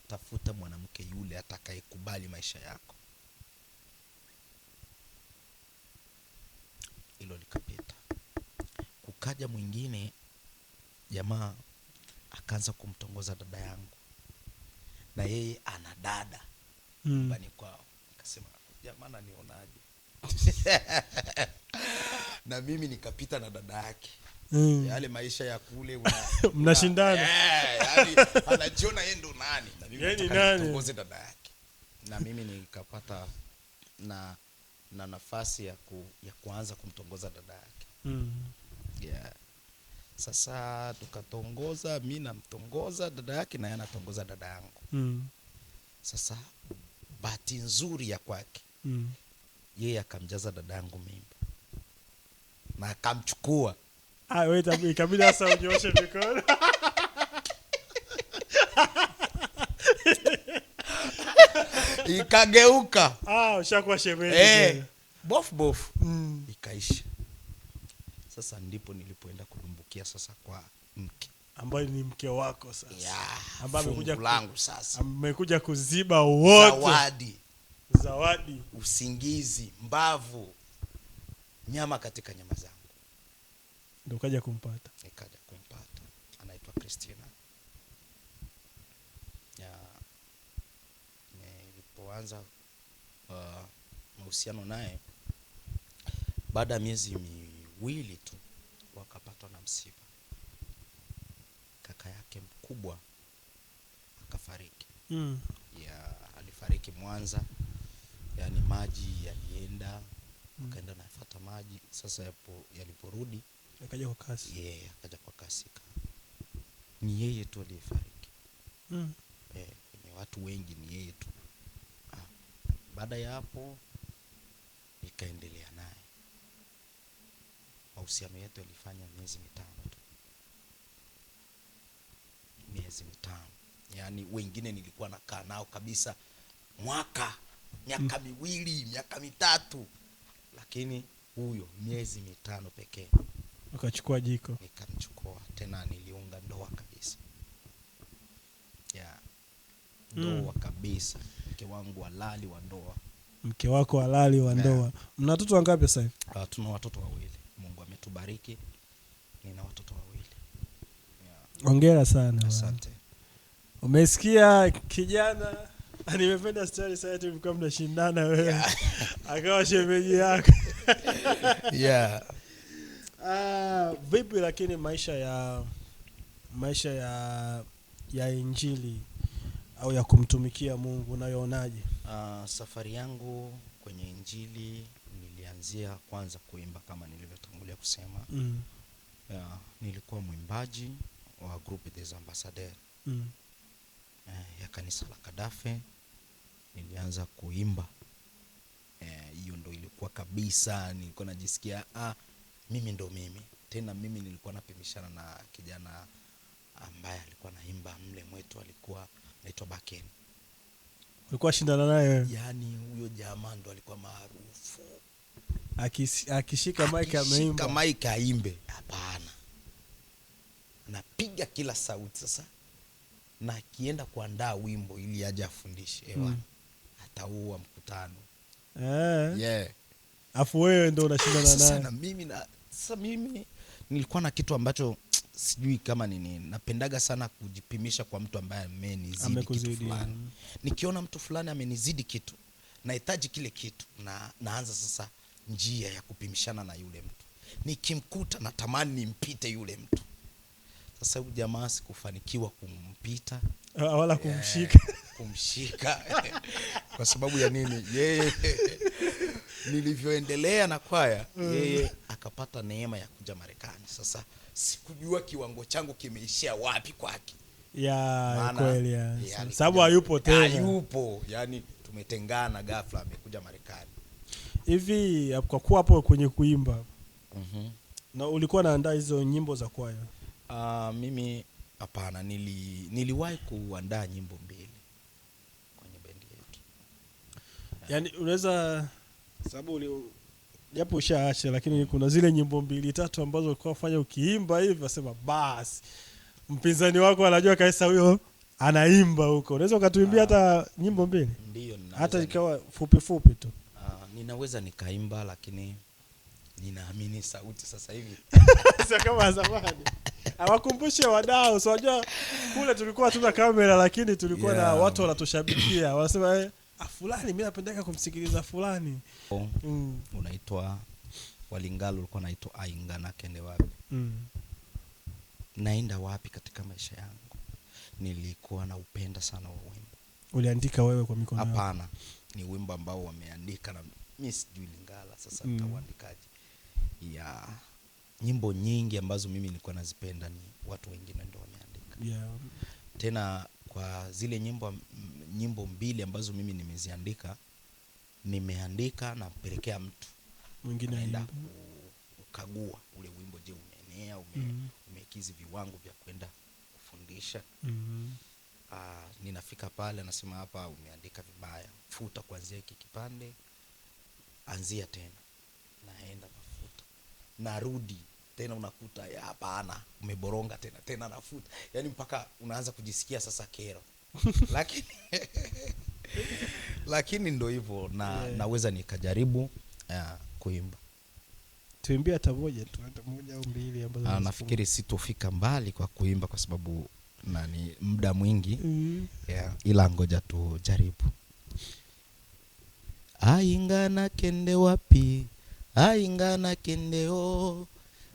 Tafuta mwanamke yule atakayekubali maisha yako. Hilo likapita. Kukaja mwingine, jamaa akaanza kumtongoza dada yangu. Na yeye ana dada nyumbani kwao. Akasema jamaa ananionaje? Na mimi nikapita na dada yake. Yale maisha ya kule mnashindana. Yaani anajiona yeye ndo nani? Na mimi nataka nitongoze dada yake. Na mimi nikapata na nafasi ya kuanza kumtongoza dada yake. Yeah. Sasa tukatongoza, mimi namtongoza dada yake na yeye anatongoza dada yangu. Sasa bahati nzuri ya kwake, yeye akamjaza dada yangu mimba. Na akamchukua. Wewe ikabidi sasa unyoshe mikono. Ikageuka. Ushakuwa shemeji. Bof. Ikaisha. Sasa ndipo nilipoenda kudumbukia sasa kwa mke ambaye ni mke wako sasa. Yeah, ambaye amekuja langu sasa. Amekuja kuziba wote. Zawadi, usingizi, mbavu, nyama katika nyama zangu. Ndio kaja kumpata. Nikaja kumpata. Anaitwa Christina. Ya nilipoanza mahusiano naye, baada ya miezi miwili tu wakapatwa na msiba. Kaka yake mkubwa akafariki. Ya alifariki Mwanza. Yaani maji yalienda, akaenda nafuata maji. Sasa yaliporudi akaja kwa kasi. Akaja kwa kasi. Ni yeye tu aliyefariki. Kwenye watu wengi ni yeye tu. Baada ya hapo nikaendelea naye. Mahusiano yetu yalifanya miezi mitano tu. Miezi mitano. Yaani wengine nilikuwa nakaa nao kabisa miaka miwili, miaka mitatu. Lakini huyo miezi mitano pekee. Ukachukua jiko. Nikamchukua tena, niliunga ndoa kabisa. Ndoa kabisa. Mke wangu halali wa ndoa. Mke wako halali wa ndoa. Mna watoto wangapi sasa hivi? Tuna watoto wawili. Mungu ametubariki. Nina watoto wawili. Hongera sana. Asante. Umesikia kijana? Nimependa story sasa tulikuwa mnashindana wewe. Akawa shemeji yako. Vipi lakini maisha ya injili au ya kumtumikia Mungu unayoonaje? Safari yangu kwenye injili nilianzia kwanza kuimba kama nilivyotangulia kusema. Nilikuwa mwimbaji wa groupe des ambassadeurs ya kanisa la Kadafe. Nilianza kuimba. Hiyo ndo ilikuwa kabisa, nilikuwa najisikia mimi ndo mimi. Tena mimi nilikuwa napimishana na kijana ambaye alikuwa naimba mle mwetu, alikuwa anaitwa Baken. Ulikuwa shindana naye wewe? Yaani huyo jamaa ndo alikuwa maarufu. Akishika mic ameimba. Akishika mic aimbe. Hapana. Anapiga kila sauti sasa. Na akienda kuandaa wimbo ili aje afundishe ataua mkutano. Afu wewe ndo unashindana naye. Sasa mimi nilikuwa na kitu ambacho sijui kama nini, napendaga sana kujipimisha kwa mtu ambaye amenizidi kitu fulani. Nikiona mtu fulani amenizidi kitu, nahitaji kile kitu, na naanza sasa njia ya kupimishana na yule mtu. Nikimkuta natamani nimpite yule mtu. Sasa huyu jamaa sikufanikiwa kumpita wala kumshika. Kwa sababu ya nini? Yeye nilivyoendelea na kwaya, yeye akapata neema ya kuja Marekani. Sasa sikujua kiwango changu kimeishia wapi kwake. Kweli sababu hayupo tena. Hayupo, yani tumetengana ghafla, amekuja Marekani. Hivi kwa kuwa hapo kwenye kuimba. Na ulikuwa naandaa hizo nyimbo za kwaya? Mimi hapana, niliwahi kuandaa nyimbo 2 kwenye bendi yetu. Yaani unaweza, sababu japo ushaacha, lakini kuna zile nyimbo 2-3 ambazo ulikuwa ufanya ukiimba hivi wasema basi mpinzani wako anajua kaisa huyo anaimba huko. Unaweza ukatuimbia hata nyimbo 2? Ndio, hata ikawa fupi tu. Ninaweza nikaimba, lakini ninaamini sauti sasa hivi sio kama zamani. Hawakumbushe wadau, so unajua kule tulikuwa tuna kamera, lakini tulikuwa na watu wanatushabikia. Wanasema fulani mimi napendeka kumsikiliza fulani. Unaitwa Walingalo, ulikuwa unaitwa Aingana Kende Wapi. Naenda wapi katika maisha yangu? Nilikuwa na upenda sana wimbo. Uliandika wewe kwa mikono yako? Hapana, ni wimbo ambao wameandika na mimi sijui Lingala. Sasa nitauandikaje? Nyimbo nyingi ambazo mimi nilikuwa nazipenda ni watu wengine ndio wameandika. Tena kwa zile nyimbo 2 ambazo mimi nimeziandika, nimeandika na mpelekea mtu mwingine aenda kukagua ule wimbo, je, umeenea, umekizi viwango vya kwenda kufundisha. Ninafika pale anasema hapa umeandika vibaya, futa kuanzia hiki kipande, anzia tena. Naenda nafuta, narudi tena, unakuta hapana, umeboronga tena nafuta. Yaani mpaka unaanza kujisikia sasa kero. lakini ndio hivyo, naweza nikajaribu kuimba. Tuimbie hata moja au 2 ambazo nafikiri sitofika mbali kwa kuimba kwa sababu ni muda mwingi. Ila ngoja tujaribu. Aingana kende wapi, aingana kendeo,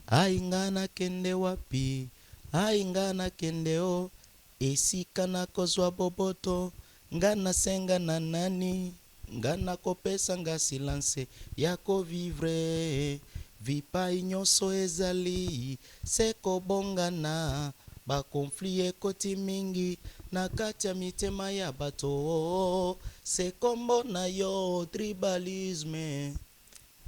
aingana kende wapi, aingana kendeo, esika na kozwa boboto, ngana senga na nani, ngana kopesa nga silence yako vivre, vipai nyonso ezali, seko bongana, ba konflit ekoti mingi, na kati ya mitema ya bato, sekombo na yo tribalisme.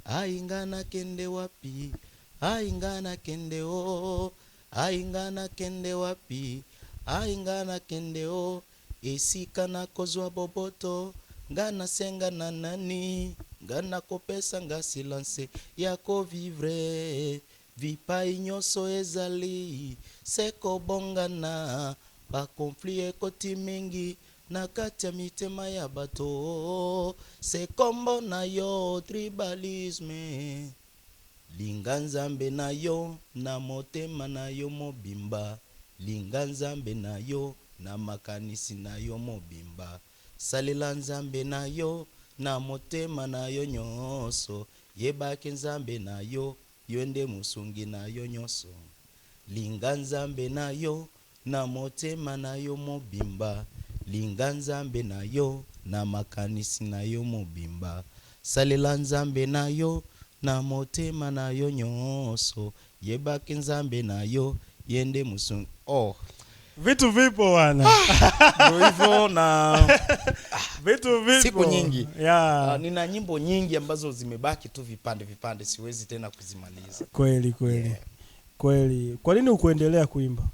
Aingana kende wapi, aingana kende o, aingana kende wapi, aingana kende o, esika na kozwa boboto, ngana senga na nani, ngana kopesa nga silence yako vivre, vipai nyonso ezali, seko bongana, ba konflit ekoti mingi, na kati ya mitema ya bato, sekombo na yo tribalisme. Linga Nzambe na yo na motema na yo mobimba, linga Nzambe na yo na makanisi nayo mobimba salela nzambe nayo na motema nayo nyonso yebake nzambe nayo yonde musungi nayo nyonso linga nzambe nayo na motema nayo mobimba linga nzambe nayo na makanisi nayo mobimba salela nzambe nayo na motema nayo nyonso yebake nzambe nayo yende musungi. Vitu vipo wana. Ndio hivyo na Vitu vipo. Siku nyingi. Yeah. Nina nyimbo nyingi ambazo zimebaki tu vipande, siwezi tena kuzimaliza. Kweli. Yeah. Kweli. Kwa nini ukuendelea kuimba?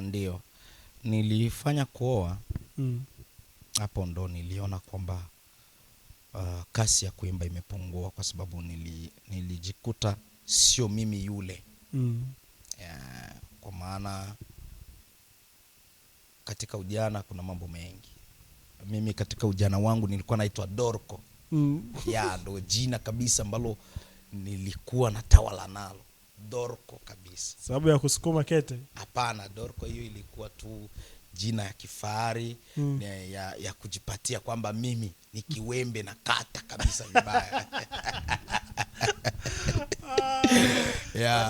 Ndio. Nilifanya kuoa. Hapo ndo niliona kwamba kasi ya kuimba imepungua kwa sababu nilijikuta sio mimi yule. Kwa maana katika ujana kuna mambo mengi. Mimi katika ujana wangu nilikuwa naitwa Dorko. Ndo jina kabisa ambalo nilikuwa natawala nalo. Dorko kabisa. Sababu ya kusukuma kete? Hapana, Dorko hiyo ilikuwa tu jina ya kifahari, ya kujipatia kwamba mimi ni kiwembe na kata kabisa vibaya.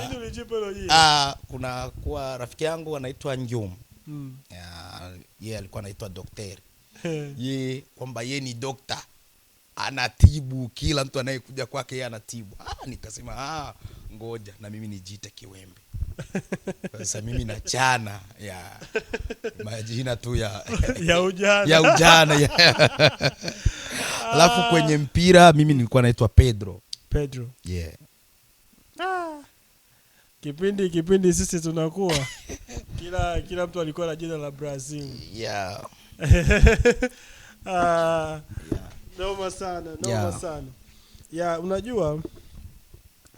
Nini ulijipa hilo jina? Kuna kuwa rafiki yangu anaitwa Njum. Yeye alikuwa anaitwa daktari. Yeye kwamba yeye ni dokta. Anatibu kila mtu anayekuja kwake yeye anatibu. Nikasema ngoja na mimi nijiite kiwembe. Sasa mimi nachana majina tu ya ujana. Alafu kwenye mpira mimi nilikuwa naitwa Pedro. Yeah. Kipindi sisi tunakuwa kila mtu alikuwa na jina la Brazil. Yeah. Noma sana. Unajua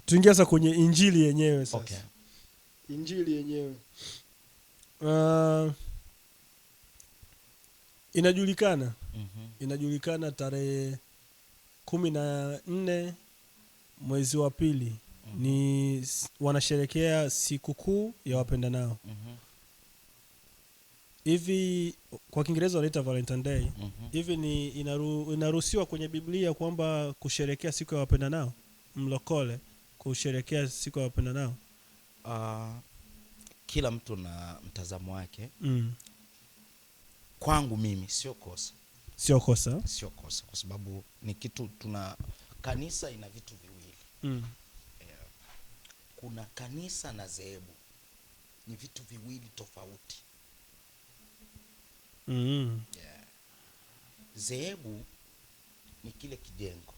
tuingia sasa kwenye injili yenyewe sasa. Okay. Injili yenyewe. Inajulikana. Inajulikana tarehe 14 mwezi wa pili ni wanasherekea sikukuu ya wapendanao. Hivi kwa Kiingereza wanaita Valentine Day. Hivi ni inaruhusiwa kwenye Biblia kwamba kusherekea siku ya wapendanao? Mlokole kusherekea siku ya wapendanao? Kila mtu na mtazamo wake. Kwangu mimi sio kosa. Sio kosa Kwa sababu ni kitu kanisa ina vitu viwili. Kuna kanisa na dhehebu. Ni vitu viwili tofauti. Dhehebu ni kile kijengo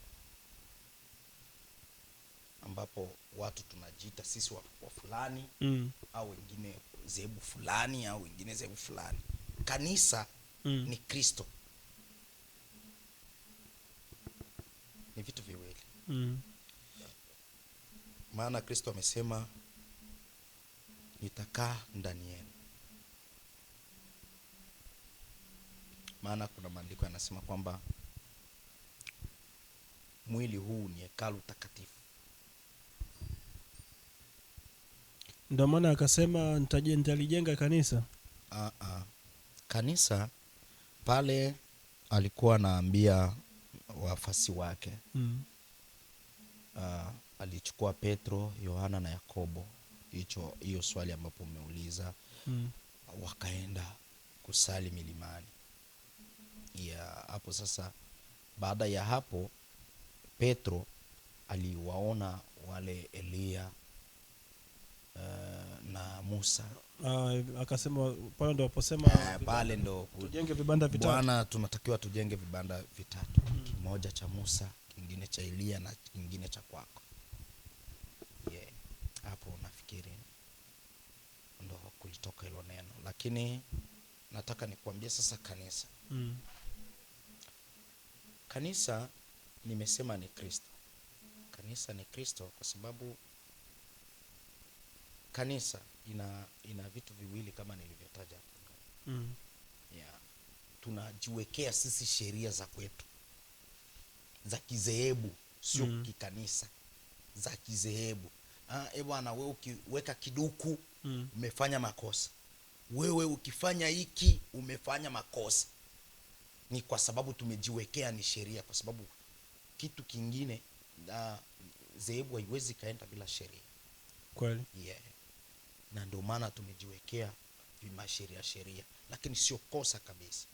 ambapo watu tunajiita sisi wa fulani, au wengine dhehebu fulani au wengine dhehebu fulani. Kanisa ni Kristo. Ni vitu viwili. Maana Kristo amesema nitakaa ndani yenu. Maana kuna maandiko yanasema kwamba mwili huu ni hekalu takatifu. Ndio maana akasema nitalijenga kanisa. Kanisa pale alikuwa anaambia wafasi wake. Alichukua Petro, Yohana na Yakobo. Hiyo swali ambapo umeuliza. Wakaenda kusali milimani. Hapo sasa baada ya hapo Petro aliwaona wale Elia na Musa. Akasema pale ndo waposema pale ndo tujenge vibanda vitatu. Bwana, tunatakiwa tujenge vibanda vitatu. Kimoja cha Musa, kingine cha Elia na kingine cha kwako. Hapo nafikiri ndo kulitoka hilo neno. Lakini nataka nikwambie sasa kanisa. Kanisa nimesema ni Kristo. Kanisa ni Kristo kwa sababu kanisa ina vitu viwili kama nilivyotaja. Tunajiwekea sisi sheria za kwetu za kizehebu, sio kikanisa, za kizehebu. Bwana wewe ukiweka kiduku umefanya makosa. wewe ukifanya hiki umefanya makosa. Ni kwa sababu tumejiwekea ni sheria, kwa sababu kitu kingine na zehebu haiwezi kaenda bila sheria. Kweli. Yeah. Na ndio maana tumejiwekea sheria, lakini sio kosa kabisa.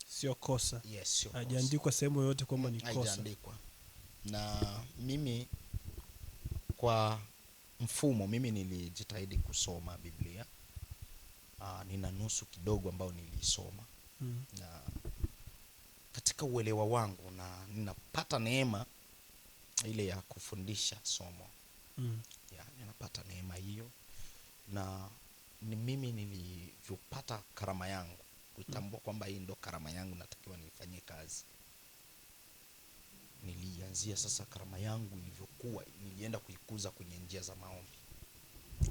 Sio kosa. Yes, sio kosa. Hajaandikwa sehemu yoyote kwamba ni kosa. Hajaandikwa. Na mimi kwa mfumo, mimi nilijitahidi kusoma Biblia. Nina nusu kidogo ambao nilisoma. Na katika uelewa wangu na ninapata neema ile ya kufundisha somo. Ya, ninapata neema hiyo. Na ni mimi nilivyopata karama yangu, kutambua kwamba hii ndo karama yangu natakiwa nifanyie kazi. Nilianzia sasa karama yangu ilivyokuwa, nilienda kuikuza kwenye njia za maombi,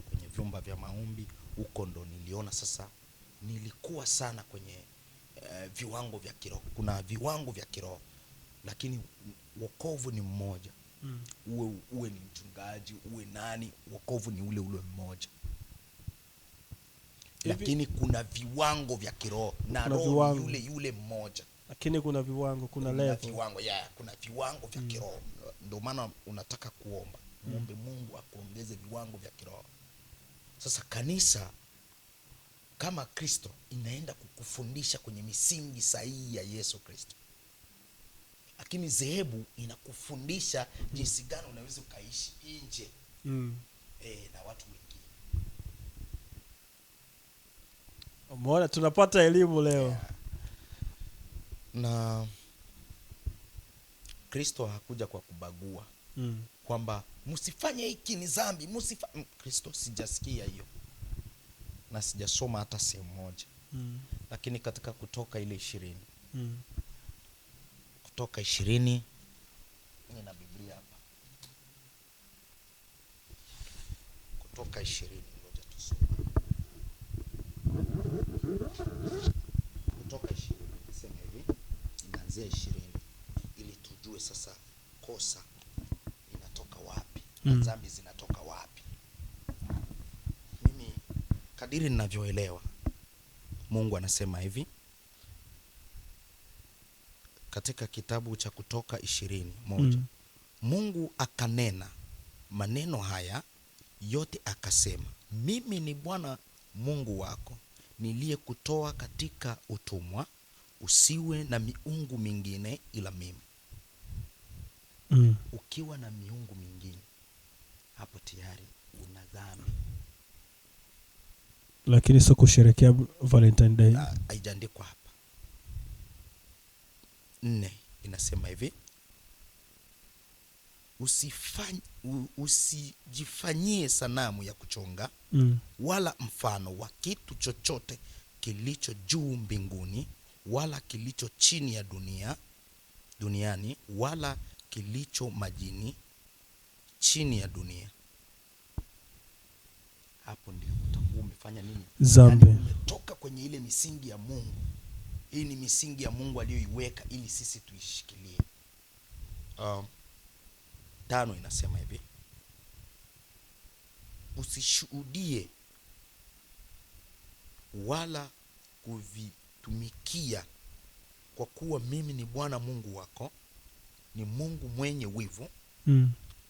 kwenye vyumba vya maombi. Huko ndo niliona sasa nilikuwa sana kwenye viwango vya kiroho. Kuna viwango vya kiroho, lakini wokovu ni mmoja. Uwe ni mchungaji, uwe nani, wokovu ni ule mmoja. Lakini kuna viwango vya kiroho na roho yule mmoja. Lakini kuna viwango, kuna level. Kuna viwango vya kiroho. Ndio maana unataka kuomba, muombe Mungu akuongeze viwango vya kiroho. Sasa kanisa kama Kristo inaenda kukufundisha kwenye misingi sahihi ya Yesu Kristo. Lakini zehebu inakufundisha jinsi gani unaweza ukaishi nje na watu wengine. Umeona, tunapata elimu leo. Yeah. Na Kristo hakuja kwa kubagua. Kwamba msifanye hiki ni dhambi, Kristo sijasikia hiyo. Na sijasoma hata sehemu moja. Lakini katika Kutoka ile 20. Kutoka 20 nina Biblia hapa. Kutoka 20 ngoja tusome. Kutoka 20 nasema hivi, inaanzia 20 ili tujue sasa kosa inatoka wapi na dhambi zinatoka wapi. Mimi kadiri ninavyoelewa, Mungu anasema hivi katika kitabu cha Kutoka 20:1. Mungu akanena maneno haya yote akasema, mimi ni Bwana Mungu wako niliyekutoa katika utumwa, usiwe na miungu mingine ila mimi. Ukiwa na miungu mingine, hapo tayari una dhambi. Lakini sio kusherehekea Valentine Day. Haijaandikwa hapa. 4 inasema hivi, usijifanyie sanamu ya kuchonga wala mfano wa kitu chochote kilicho juu mbinguni wala kilicho chini ya duniani wala kilicho majini chini ya dunia. Hapo ndio utakuwa umefanya nini? Dhambi. Umetoka kwenye ile misingi ya Mungu. Hii ni misingi ya Mungu aliyoiweka ili sisi tuishikilie. 5 inasema hivi, usishuhudie wala kuvitumikia, kwa kuwa mimi ni Bwana Mungu wako, ni Mungu mwenye wivu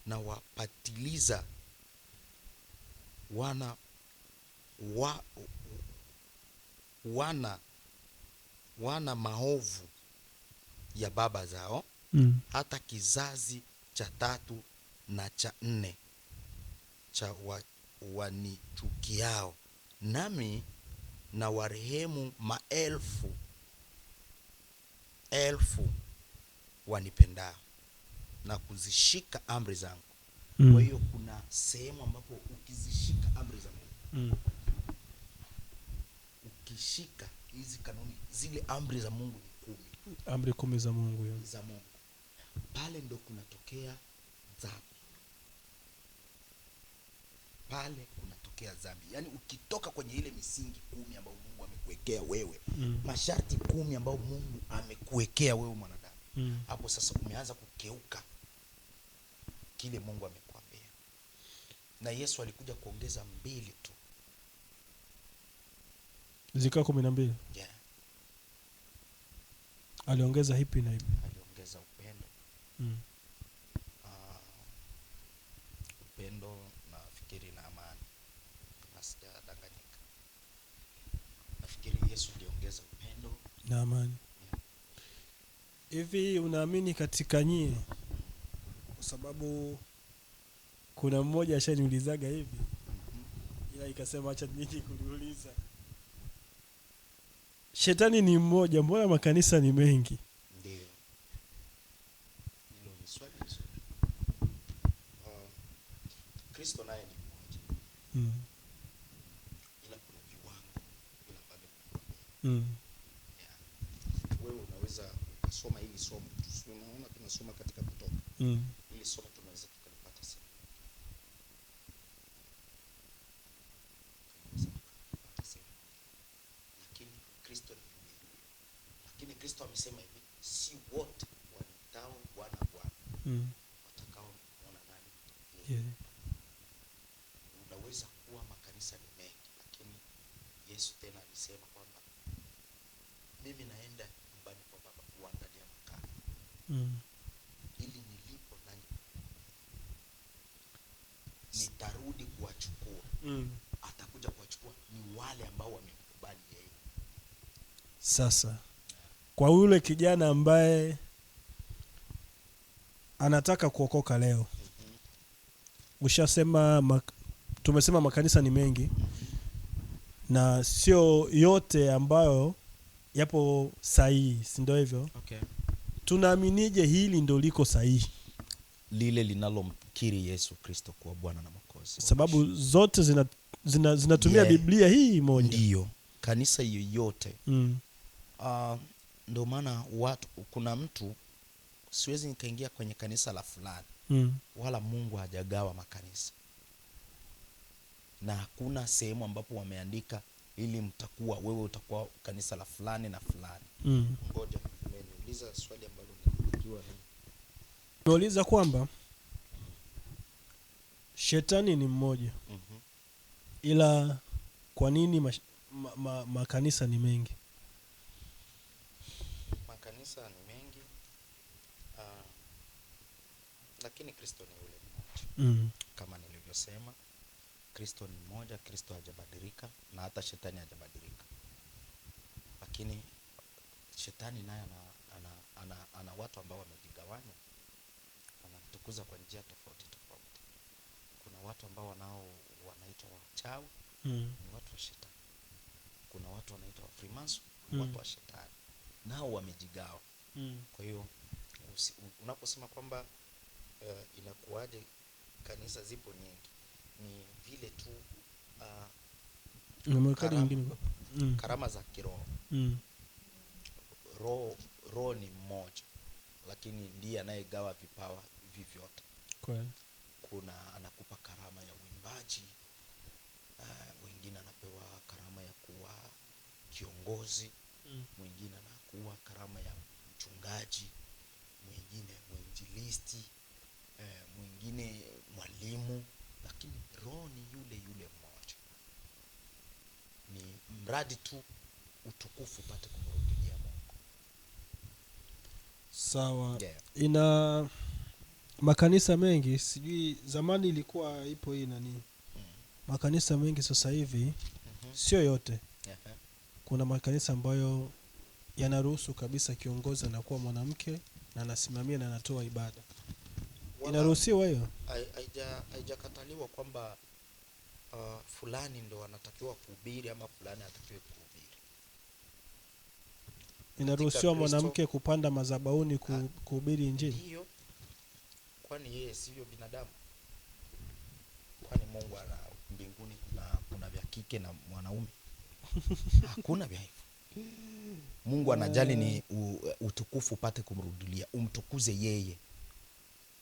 na wapatiliza wana maovu ya baba zao hata kizazi cha 3 na cha 4 cha wanichukiao, nami na warehemu maelfu wanipendao na kuzishika amri zangu. Kwa hiyo kuna sehemu ambapo ukizishika amri za Mungu, ukishika hizi kanuni, zile amri za Mungu ni 10. Amri 10 za Mungu hiyo. Za Mungu. Pale ndo kunatokea dhambi. Pale kunatokea dhambi. Yaani ukitoka kwenye ile misingi 10 ambayo Mungu amekuwekea wewe, masharti 10 ambayo Mungu amekuwekea wewe mwanadamu, hapo sasa umeanza kukeuka kile Mungu amekwambia. Na Yesu alikuja kuongeza 2 tu. zikawa 12. Yeah. Aliongeza hipi na hipi? Aliongeza upendo. Upendo nafikiri na amani, kama sijadanganyika. Nafikiri Yesu aliongeza upendo na amani. Hivi unaamini katika nyie? Kwa sababu kuna mmoja ashaniulizaga hivi, ila ikasema acha nyinyi kuliuliza. Shetani ni mmoja, mbona makanisa ni mengi? Ndio. Hilo ni swali zuri. Kristo naye ni mmoja. Ila kuna viwango bila bado kuamini. Yeah. Wewe unaweza kusoma hili somo. Tunaona tunasoma katika Kutoka. Hili somo tunaweza tukalipata sana. Lakini Kristo ni mmoja. Lakini Kristo amesema hivi, si wote wanitao Bwana Bwana watakao muona nani. Yeah. Unaweza kuwa makanisa ni mengi, lakini Yesu tena alisema kwamba mimi naenda nyumbani kwa Baba kuandalia makao. Ili nilipo nanyi nitarudi kuwachukua. Atakuja kuwachukua ni wale ambao wamemkubali yeye. Sasa kwa yule kijana ambaye anataka kuokoka leo, ushasema tumesema makanisa ni mengi na sio yote ambayo yapo sahihi, si ndio hivyo? Okay. Tunaaminije hili ndio liko sahihi? Lile linalomkiri Yesu Kristo kuwa Bwana na Mwokozi. Sababu zote zinatumia Biblia hii moja. Ndio. Kanisa yoyote. Ndio maana kuna mtu, siwezi nikaingia kwenye kanisa la fulani. Wala Mungu hajagawa makanisa. Na hakuna sehemu ambapo wameandika ili wewe utakuwa kanisa la fulani na fulani. Ngoja, umeniuliza swali ambalo nilikuwa nimeuliza kwamba shetani ni mmoja. Ila kwa nini makanisa ni mengi? Makanisa ni mengi, lakini Kristo ni yule mmoja. Kama nilivyosema, Kristo ni mmoja, Kristo hajabadilika na hata shetani hajabadilika. Lakini shetani naye ana watu ambao wamejigawanya, wanamtukuza kwa njia tofauti tofauti. Kuna watu ambao wanaitwa wachawi, ni watu wa shetani. Kuna watu wanaitwa Freemason, watu wa shetani. Nao wamejigawa. Kwa hiyo unaposema kwamba inakuwaje kanisa zipo nyingi, ni vile tu karama za kiroho. Roho ni mmoja, lakini ndiye anayegawa vipawa hivi vyote. Kuna anakupa karama ya uimbaji, wengine anapewa karama ya kuwa kiongozi, mwingine anakuwa karama ya mchungaji, mwingine mwinjilisti, mwingine mwalimu, lakini roho ni yule yule mmoja. Ni mradi tu utukufu upate kumrudia Mungu. Sawa. Yeah. Ina makanisa mengi, sijui zamani ilikuwa ipo hii nani. Makanisa mengi sasa hivi sio yote. Kuna makanisa ambayo yanaruhusu kabisa kiongozi anakuwa mwanamke na anasimamia na anatoa ibada. Inaruhusiwa hiyo? Haijakataliwa kwamba fulani ndo anatakiwa kuhubiri ama fulani hatakiwi kuhubiri. Inaruhusiwa mwanamke kupanda madhabahuni kuhubiri injili? Hiyo. Kwani yeye sio binadamu? Kwani Mungu ana mbinguni kuna vya kike na mwanaume? Hakuna vya hivyo. Mungu anajali ni utukufu upate kumrudilia, umtukuze yeye.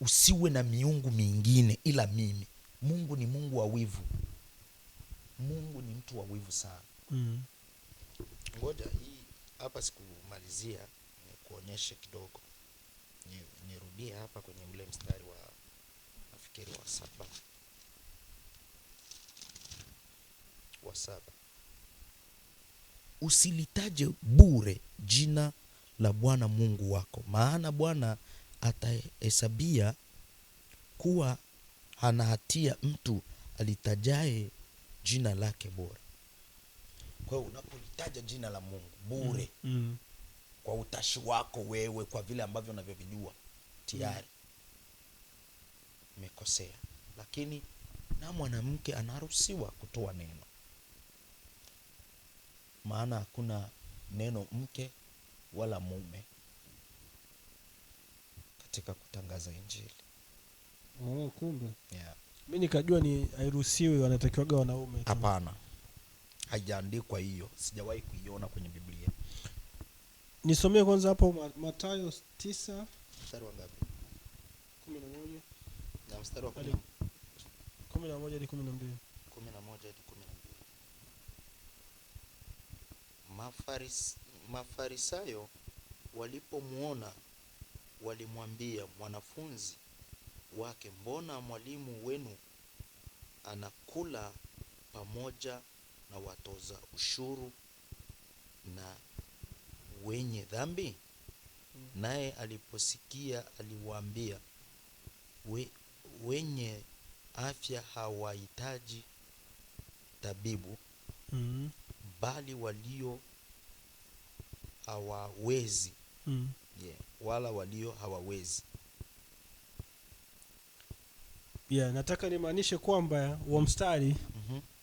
Usiwe na miungu mingine ila mimi. Mungu ni Mungu wa wivu. Mungu ni mtu wa wivu sana. Ngoja hii hapa sikumalizia, nikuonyeshe kidogo. Nirudie hapa kwenye ule mstari wa nafikiri wa 7. usilitaje bure jina la Bwana Mungu wako, maana Bwana atahesabia kuwa hana hatia mtu alitajaye jina lake bure. Kwa hiyo unapolitaja jina la Mungu bure, kwa utashi wako wewe, kwa vile ambavyo unavyovijua tayari umekosea. Lakini na mwanamke anaruhusiwa kutoa neno, maana hakuna neno mke wala mume katika kutangaza injili. Kumbe. Yeah. Mimi nikajua ni hairuhusiwi, wanatakiwaga wanaume. Hapana. Haijaandikwa hiyo. Sijawahi kuiona kwenye Biblia. Nisomee kwanza hapo Mathayo 9 mstari wa ngapi? 11 na mstari wa 11 hadi 12. 11 hadi 12. Mafarisayo walipomuona walimwambia mwanafunzi wake, mbona mwalimu wenu anakula pamoja na watoza ushuru na wenye dhambi? Naye aliposikia aliwaambia, wenye afya hawahitaji tabibu, bali walio hawawezi. Wala walio hawawezi. Nataka nimaanishe kwamba huo mstari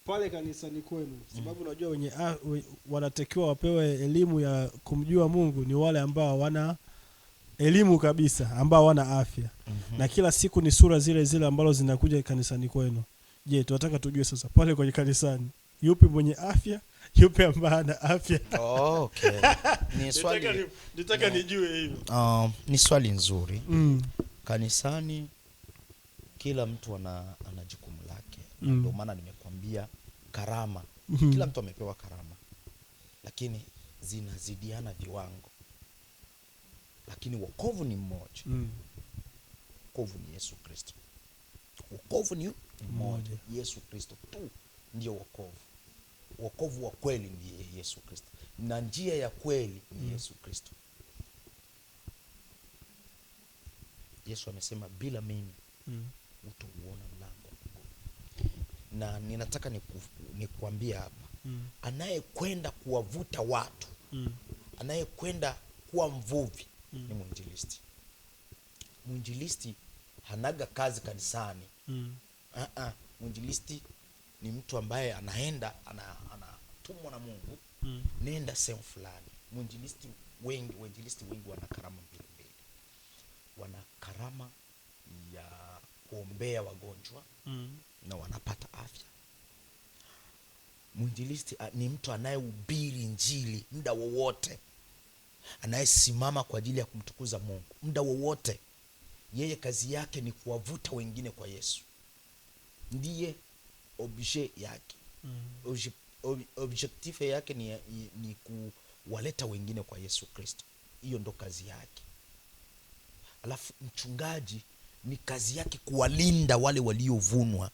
pale kanisani kwenu, sababu unajua wenye wanatakiwa wapewe elimu ya kumjua Mungu ni wale ambao hawana elimu kabisa, ambao hawana afya. Na kila siku ni sura zile zile ambazo zinakuja kanisani kwenu. Je, tunataka tujue sasa pale kwenye kanisani yupi mwenye afya, yupi ambaye hana afya? Okay. Ni swali nitaka nijue hivyo. Ni swali nzuri. Kanisani kila mtu ana jukumu lake. Ndio maana nimekuambia karama. Kila mtu amepewa karama. Lakini zinazidiana viwango. Lakini wokovu ni mmoja. Wokovu ni Yesu Kristo. Wokovu ni mmoja. Yesu Kristo tu ndio wokovu. Wokovu wa kweli ni Yesu Kristo. Na njia ya kweli ni Yesu Kristo. Yesu amesema bila mimi utauona mlango wa mbinguni. Na ninataka nikuambia hapa, anayekwenda kuwavuta watu, anayekwenda kuwa mvuvi ni mwinjilisti. Mwinjilisti hanaga kazi kanisani. Mwinjilisti ni mtu ambaye anaenda anatumwa na Mungu, nenda sehemu fulani. Mwinjilisti wengi wana karama mbili. Wana karama ya kuombea wagonjwa na wanapata afya. Mwinjilisti ni mtu anayehubiri injili muda wowote, anayesimama kwa ajili ya kumtukuza Mungu muda wowote. Yeye kazi yake ni kuwavuta wengine kwa Yesu. Ndiye objet yake. Objectif yake ni kuwaleta wengine kwa Yesu Kristo. Hiyo ndo kazi yake. Alafu mchungaji ni kazi yake kuwalinda wale waliovunwa,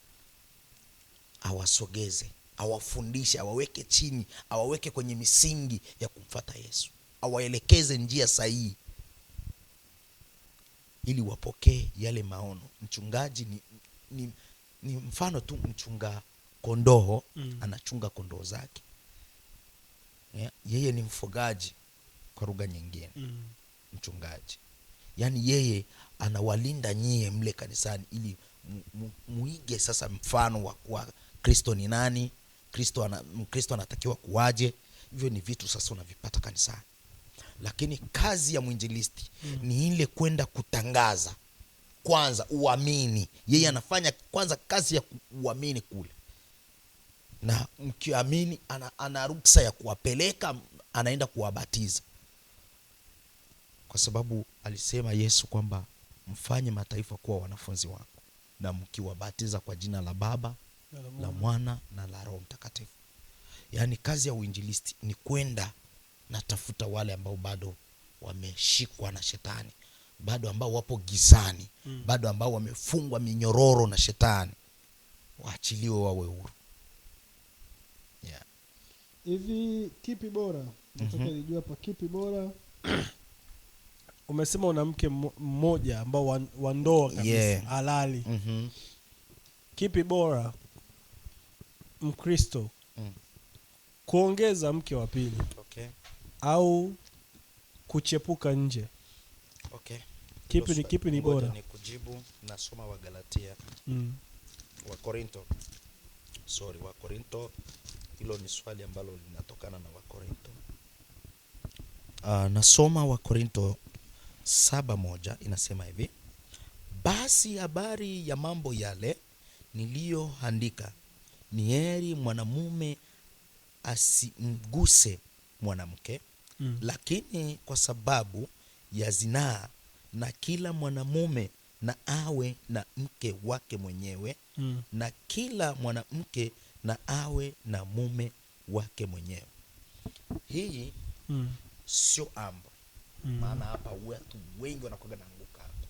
awasogeze, awafundishe, awaweke chini, awaweke kwenye misingi ya kumfuata Yesu, awaelekeze njia sahihi ili wapokee yale maono. Mchungaji ni mfano tu. Mchunga kondoo anachunga kondoo zake. Yeye ni mfugaji kwa lugha nyingine. Mchungaji yani yeye anawalinda nyie mle kanisani ili muige sasa mfano wa kuwa Kristo ni nani, Kristo anatakiwa kuwaje. Hivyo ni vitu sasa unavipata kanisani. Lakini kazi ya mwinjilisti ni ile kwenda kutangaza kwanza uamini. Yeye anafanya kwanza kazi ya uamini kule, na mkiamini ana ruksa ya kuwapeleka, anaenda kuwabatiza, kwa sababu alisema Yesu kwamba mfanye mataifa kuwa wanafunzi wako, na mkiwabatiza kwa jina la Baba, la Mwana na la Roho Mtakatifu. Yaani kazi ya uinjilisti ni kwenda na tafuta wale ambao bado wameshikwa na shetani, bado ambao wapo gizani, bado ambao wamefungwa minyororo na shetani, waachiliwe wawe huru. Hivi kipi bora? Nataka nijue hapa kipi bora. Umesema una mke mmoja ambao wa ndoa kabisa, halali. Kipi bora Mkristo kuongeza mke wa pili au kuchepuka nje? Kipi ni bora? Ni kujibu. Nasoma wa Galatia, wa Korinto. Hilo ni swali ambalo linatokana na wa Korinto. Nasoma wa Korinto 7:1, inasema hivi: basi habari ya mambo yale niliyoandika, ni heri mwanamume asimguse mwanamke, lakini kwa sababu ya zinaa, na kila mwanamume na awe na mke wake mwenyewe, na kila mwanamke na awe na mume wake mwenyewe. Hii sio amri. Maana hapa watu wengi wanakuwa naanguka hapa.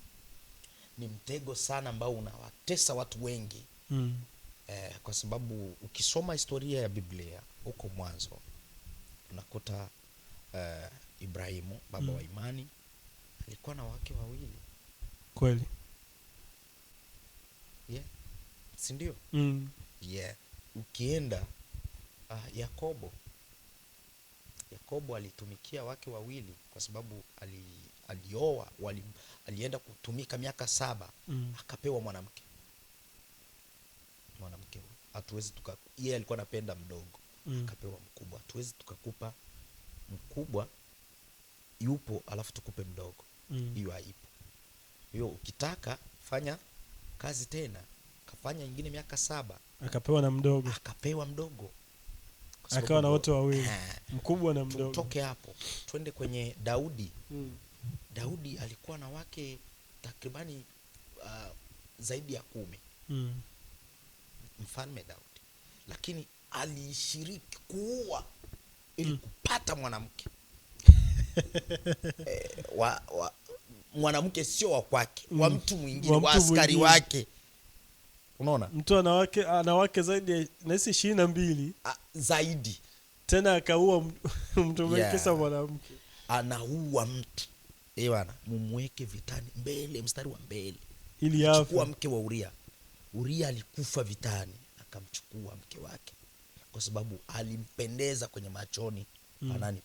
Ni mtego sana ambao unawatesa watu wengi. Kwa sababu ukisoma historia ya Biblia huko mwanzo, unakuta Ibrahimu, baba wa imani, alikuwa na wake wawili. Kweli? Si ndio? Ukienda Yakobo alitumikia wake wawili kwa sababu alioa, alienda kutumika miaka 7, akapewa mwanamke. Hatuwezi yeye alikuwa anapenda mdogo, akapewa mkubwa. Hatuwezi tukakupa mkubwa yupo alafu tukupe mdogo. Hiyo haipo. Hiyo ukitaka fanya kazi tena, kafanya nyingine miaka 7, akapewa na mdogo, akapewa mdogo, akawa na wote wawili, mkubwa na mdogo. Tutoke hapo twende kwenye Daudi. Daudi alikuwa na wake takribani zaidi ya 10. Mfalme Daudi, lakini alishiriki kuua ili kupata mwanamke. Mwanamke sio wa kwake, wa mtu mwingine, wa askari wake. Unaona? Mtu ana wake zaidi ya 22 zaidi. Tena akaua mtu mwingine mwanamke. Anaua mtu. Bwana, mumweke vitani mbele, mstari wa mbele. Ili afa. Chukua mke wa Uria. Uria alikufa vitani, akamchukua mke wake kwa sababu alimpendeza kwenye machoni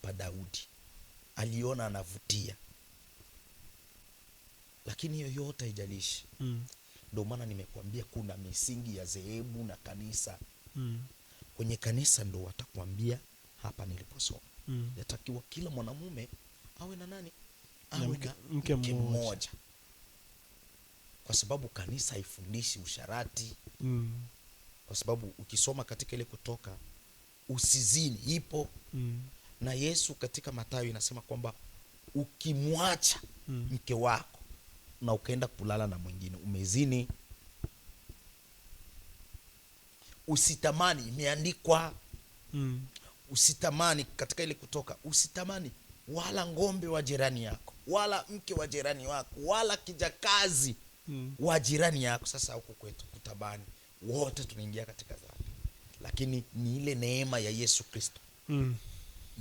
pa Daudi. Aliona anavutia. Lakini yoyote haijalishi. Ndio maana nimekuambia kuna misingi ya dhehebu na kanisa. Kwenye kanisa ndo watakwambia hapa niliposoma. Yatakiwa kila mwanamume awe na nani? Awe na mke mmoja. Kwa sababu kanisa haifundishi usharati. Kwa sababu ukisoma katika ile Kutoka, usizini ipo. Na Yesu katika Mathayo inasema kwamba ukimwacha mke wako na ukaenda kulala na mwingine, umezini. Usitamani, imeandikwa. Usitamani katika ile Kutoka, usitamani wala ng'ombe wa jirani yako, wala mke wa jirani wako, wala kijakazi wa jirani yako. Sasa huko kwetu kutabani, wote tunaingia katika dhambi. Lakini ni ile neema ya Yesu Kristo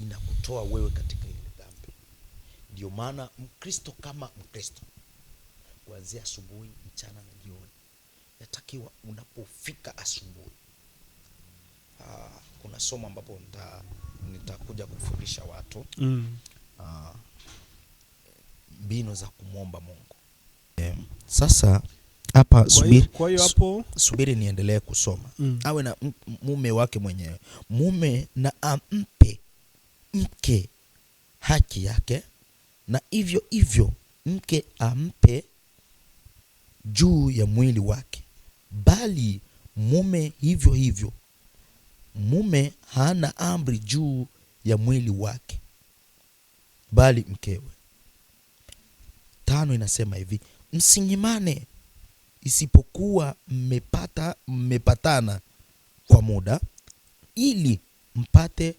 inakutoa wewe katika ile dhambi. Ndio maana Mkristo kama Mkristo, kuanzia asubuhi, mchana na jioni, yatakiwa unapofika asubuhi, kuna somo ambapo nitakuja kufundisha watu mbinu za kumwomba Mungu. Sasa hapa subiri niendelee kusoma. Awe na mume wake mwenyewe. Mume na ampe mke haki yake, na hivyo hivyo mke ampe juu ya mwili wake. Bali mume hivyo hivyo. Mume hana amri juu ya mwili wake, bali mkewe. 5 inasema hivi: msinyimane, isipokuwa mmepatana kwa muda, ili mpate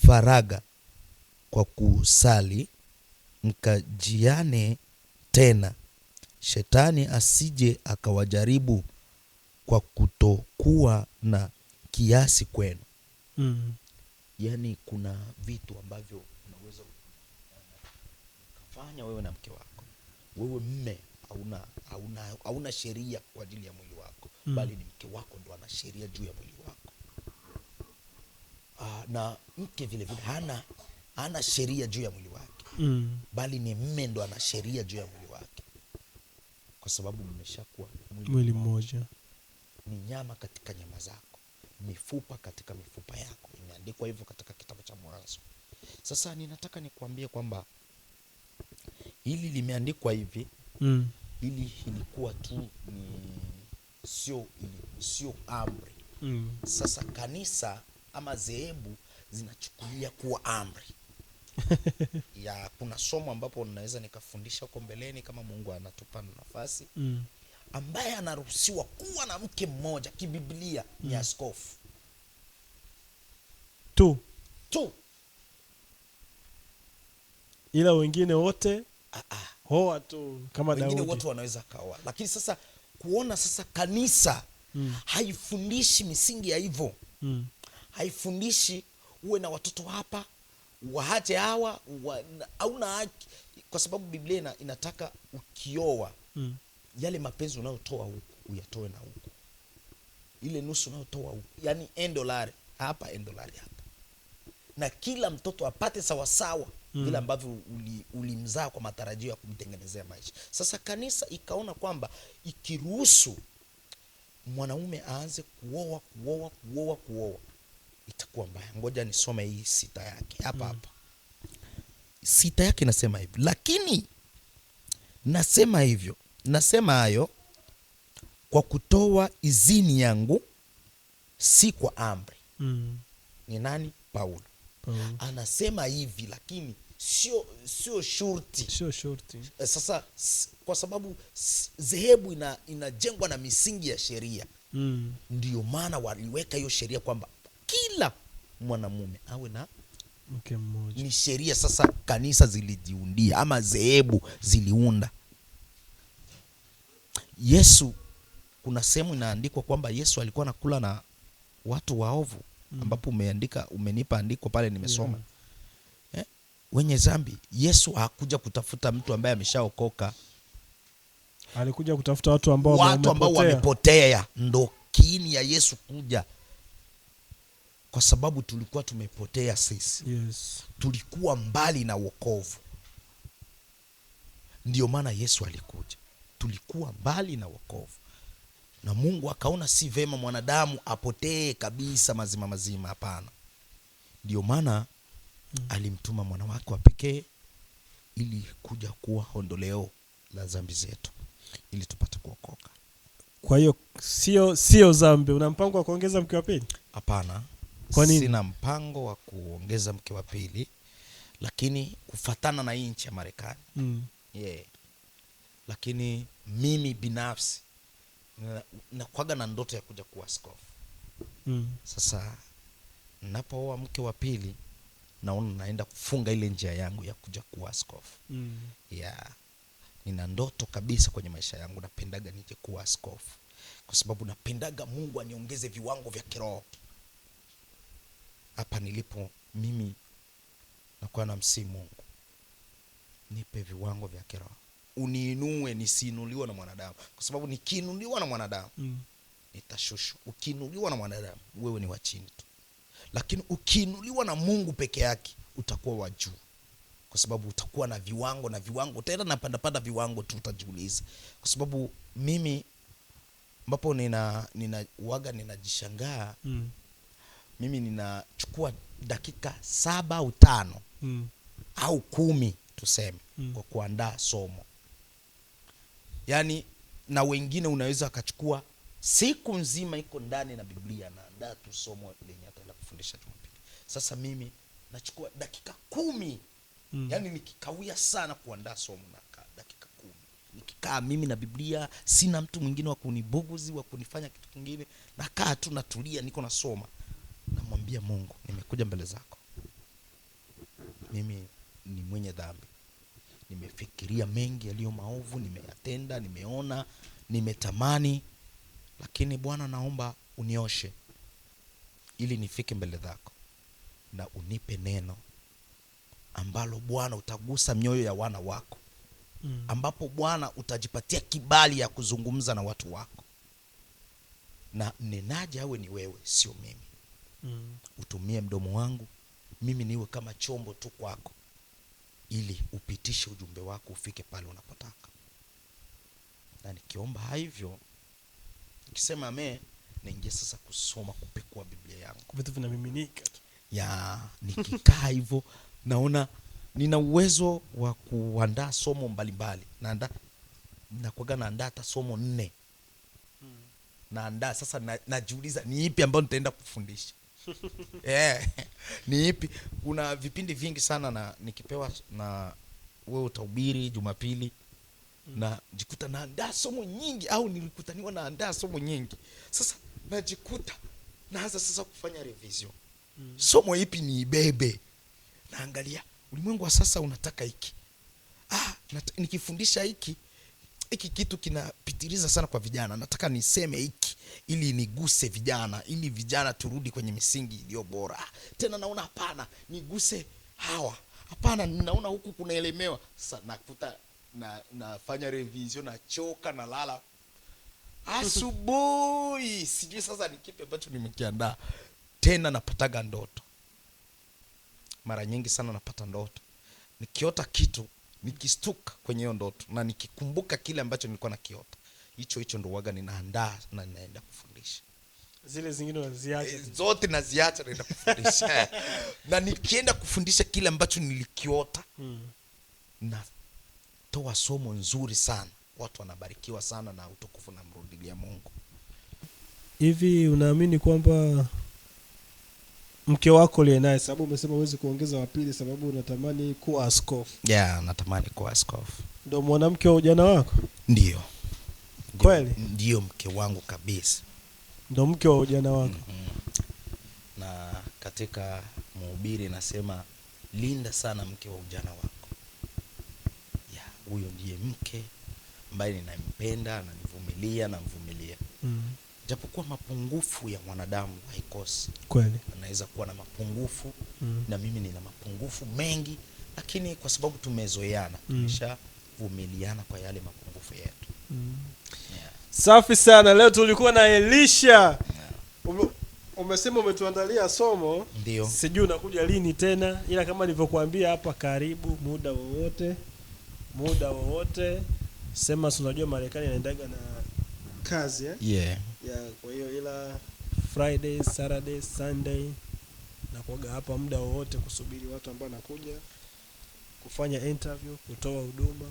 faraga kwa kusali, mkajiane tena, Shetani asije akawajaribu kwa kutokuwa na kiasi kwenu. Yaani kuna vitu ambavyo unaweza ukafanya wewe na mke wako. Wewe mme hauna sheria kwa ajili ya mwili wako, bali ni mke wako ndo ana sheria juu ya mwili wako. Na mke vile vile hana sheria juu ya mwili wake, bali ni mme ndo ana sheria juu ya mwili wake, kwa sababu mmeshakuwa mwili mmoja. Ni nyama katika nyama zako, mifupa katika mifupa yako. Imeandikwa hivyo katika kitabu cha Mwanzo. Sasa ninataka nikuambie kwamba hili limeandikwa hivi, hili ilikuwa tu sio amri. Sasa kanisa ama dhehebu zinachukulia kuwa amri. Ya kuna somo ambapo naweza nikafundisha huko mbeleni kama Mungu anatupa nafasi, ambaye anaruhusiwa kuwa na mke mmoja kibiblia ni askofu tu, ila wengine wote hoa tu kama Daudi. Wengine wote wanaweza kaoa, lakini sasa kuona sasa kanisa haifundishi misingi ya hivyo. Haifundishi uwe na watoto hapa waache hawa hauna haki, kwa sababu Biblia inataka ukioa yale mapenzi unayotoa huku uyatoe na huku, ile nusu unayotoa huku, yani $1 hapa $1 hapa, na kila mtoto apate sawasawa vile ambavyo ulimzaa kwa matarajio ya kumtengenezea maisha. Sasa kanisa ikaona kwamba ikiruhusu mwanaume aanze kuoa itakuwa mbaya. Ngoja nisome hii sita yake hapa. Sita yake nasema hivi: lakini nasema hayo kwa kutoa idhini yangu, si kwa amri. Ni nani? Paulo. Anasema hivi, lakini sio shurti. Sasa kwa sababu dhehebu inajengwa na misingi ya sheria, ndio maana waliweka hiyo sheria kwamba kila mwanamume awe na mke mmoja. Ni sheria sasa kanisa zilijiundia ama dhehebu ziliunda. Yesu, kuna sehemu inaandikwa kwamba Yesu alikuwa anakula na watu waovu, ambapo umenipa andiko pale nimesoma. Wenye dhambi. Yesu hakuja kutafuta mtu ambaye ameshaokoka. Alikuja kutafuta watu ambao wamepotea. Ndo kiini ya Yesu kuja, kwa sababu tulikuwa tumepotea sisi. Tulikuwa mbali na wokovu, ndio maana Yesu alikuja. Tulikuwa mbali na wokovu, na Mungu akaona si vema mwanadamu apotee kabisa mazima. Hapana, ndio maana alimtuma mwana wake wa pekee ili kuja kuwa ondoleo la dhambi zetu, ili tupate kuokoka. Kwa hiyo sio dhambi. Una mpango wa kuongeza mke wa pili? Hapana. Kwa nini? Sina mpango wa kuongeza mke wa pili, lakini kufatana na hii nchi ya Marekani. Lakini mimi binafsi nakuaga na ndoto ya kuja kuwa askofu. Sasa ninapooa mke wa pili, naona naenda kufunga ile njia yangu ya kuja kuwa askofu. Nina ndoto kabisa kwenye maisha yangu, napendaga nije kuwa askofu, kwa sababu napendaga Mungu aniongeze viwango vya kiroho. Hapa nilipo mimi nakuwa na msimu, Mungu nipe viwango vya kiroho, uniinue nisiinuliwe na mwanadamu, kwa sababu nikiinuliwa na mwanadamu nitashushwa. Ukiinuliwa na mwanadamu wewe ni wa chini tu, lakini ukiinuliwa na Mungu peke yake utakuwa wa juu, kwa sababu utakuwa na viwango tena napanda viwango tu, utajiuliza. Kwa sababu mimi ambapo ninajishangaa, mimi ninachukua dakika 7 au 5 au 10 tuseme kwa kuandaa somo. Yani na wengine unaweza akachukua siku nzima iko ndani na Biblia na andaa tu somo lenye ataenda kufundisha Jumapili. Sasa mimi nachukua dakika 10. Yani nikikawia sana kuandaa somo na dakika 10. Nikikaa mimi na Biblia, sina mtu mwingine wa kunibuguzi wa kunifanya kitu kingine, nakaa tu natulia, niko nasoma. Namwambia Mungu, nimekuja mbele zako. Mimi ni mwenye dhambi. Nimefikiria mengi yaliyo maovu, nimeyatenda, nimeona, nimetamani, lakini Bwana naomba unioshe. ili nifike mbele zako na unipe neno ambalo Bwana utagusa mioyo ya wana wako, ambapo Bwana utajipatia kibali ya kuzungumza na watu wako, na mnenaji awe ni wewe, sio mimi. Utumie mdomo wangu, mimi niwe kama chombo tu kwako, ili upitishe ujumbe wako ufike pale unapotaka. Na nikiomba hivyo, nikisema amen, naingia sasa kusoma, kupekua Biblia yangu. Vitu vinamiminika ya nikikaa hivyo naona nina uwezo wa kuandaa somo mbalimbali. Nakuaga naandaa hata somo 4. Naandaa sasa, najiuliza ni ipi ambayo nitaenda kufundisha. Ni ipi? Kuna vipindi vingi sana, na nikipewa na wewe utahubiri Jumapili, na jikuta naandaa somo nyingi, au nilikutaniwa naandaa somo nyingi. Sasa najikuta naanza sasa kufanya revision. Somo ipi ni ibebe? Naangalia ulimwengu wa sasa unataka hiki. Nikifundisha hiki kitu kinapitiliza sana kwa vijana. Nataka niseme hiki ili niguse vijana, ili vijana turudi kwenye misingi iliyo bora. Tena naona hapana, niguse hawa. Hapana, naona huku kunaelemewa. Sasa nakuta nafanya revision, nachoka, nalala. Asubuhi sijui sasa ni kipi ambacho nimekiandaa. Tena napataga ndoto. Mara nyingi sana napata ndoto. Nikiota kitu, nikistuka kwenye hiyo ndoto, na nikikumbuka kile ambacho nilikuwa nakiota, hicho ndo waga ninaandaa na ninaenda kufundisha. Zile zingine unaziacha? Zote naziacha, naenda kufundisha. Na nikienda kufundisha kile ambacho nilikiota, natoa somo nzuri sana. Watu wanabarikiwa sana na utukufu na mrudilia Mungu. Hivi unaamini kwamba mke wako aliye naye, sababu umesema huwezi kuongeza wa pili sababu unatamani kuwa askofu? Natamani kuwa askofu. Ndio mwanamke wa ujana wako? Ndio. Kweli? Ndio mke wangu kabisa. Ndio mke wa ujana wako. Na katika Mhubiri nasema linda sana mke wa ujana wako. Huyo ndiye mke ambaye ninampenda, ananivumilia na mvumilia. Japokuwa mapungufu ya mwanadamu haikosi. Kweli. Anaweza kuwa na mapungufu, na mimi nina mapungufu mengi, lakini kwa sababu tumezoeana, tumeshavumiliana kwa yale mapungufu yetu. Safi sana. Leo tulikuwa na Elisha. Umesema umetuandalia somo. Ndio. Sijui unakuja lini tena, ila kama nilivyokuambia hapa, karibu muda wowote. Sema unajua Marekani inaendaga na kazi kwa hiyo ila Friday, Saturday, Sunday na kuaga hapa muda wowote kusubiri watu ambao nakuja kufanya interview, kutoa huduma.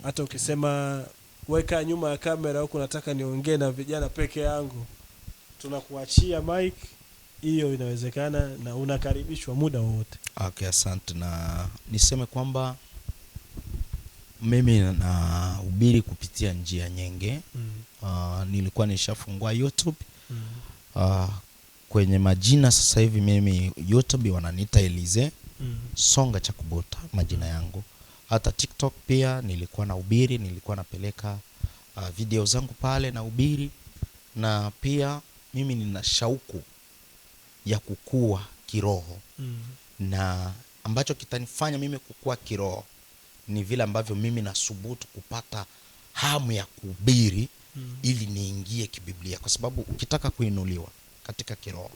Hata ukisema weka nyuma ya kamera huko nataka niongee na vijana peke yangu, tunakuachia mic, hiyo inawezekana na unakaribishwa muda wowote. Okay, asante. Na niseme kwamba mimi nahubiri kupitia njia nyingi. Nilikuwa nishafungua YouTube. Kwenye majina sasa hivi mimi YouTube wananiita Elize Songa cha Kubota, majina yangu. Hata TikTok pia nilikuwa nahubiri, nilikuwa napeleka video zangu pale nahubiri. Na pia mimi nina shauku ya kukua kiroho. Na ambacho kitanifanya mimi kukua kiroho ni vile ambavyo mimi nasubutu kupata hamu ya kuhubiri, ili niingie kibiblia. Kwa sababu ukitaka kuinuliwa katika kiroho,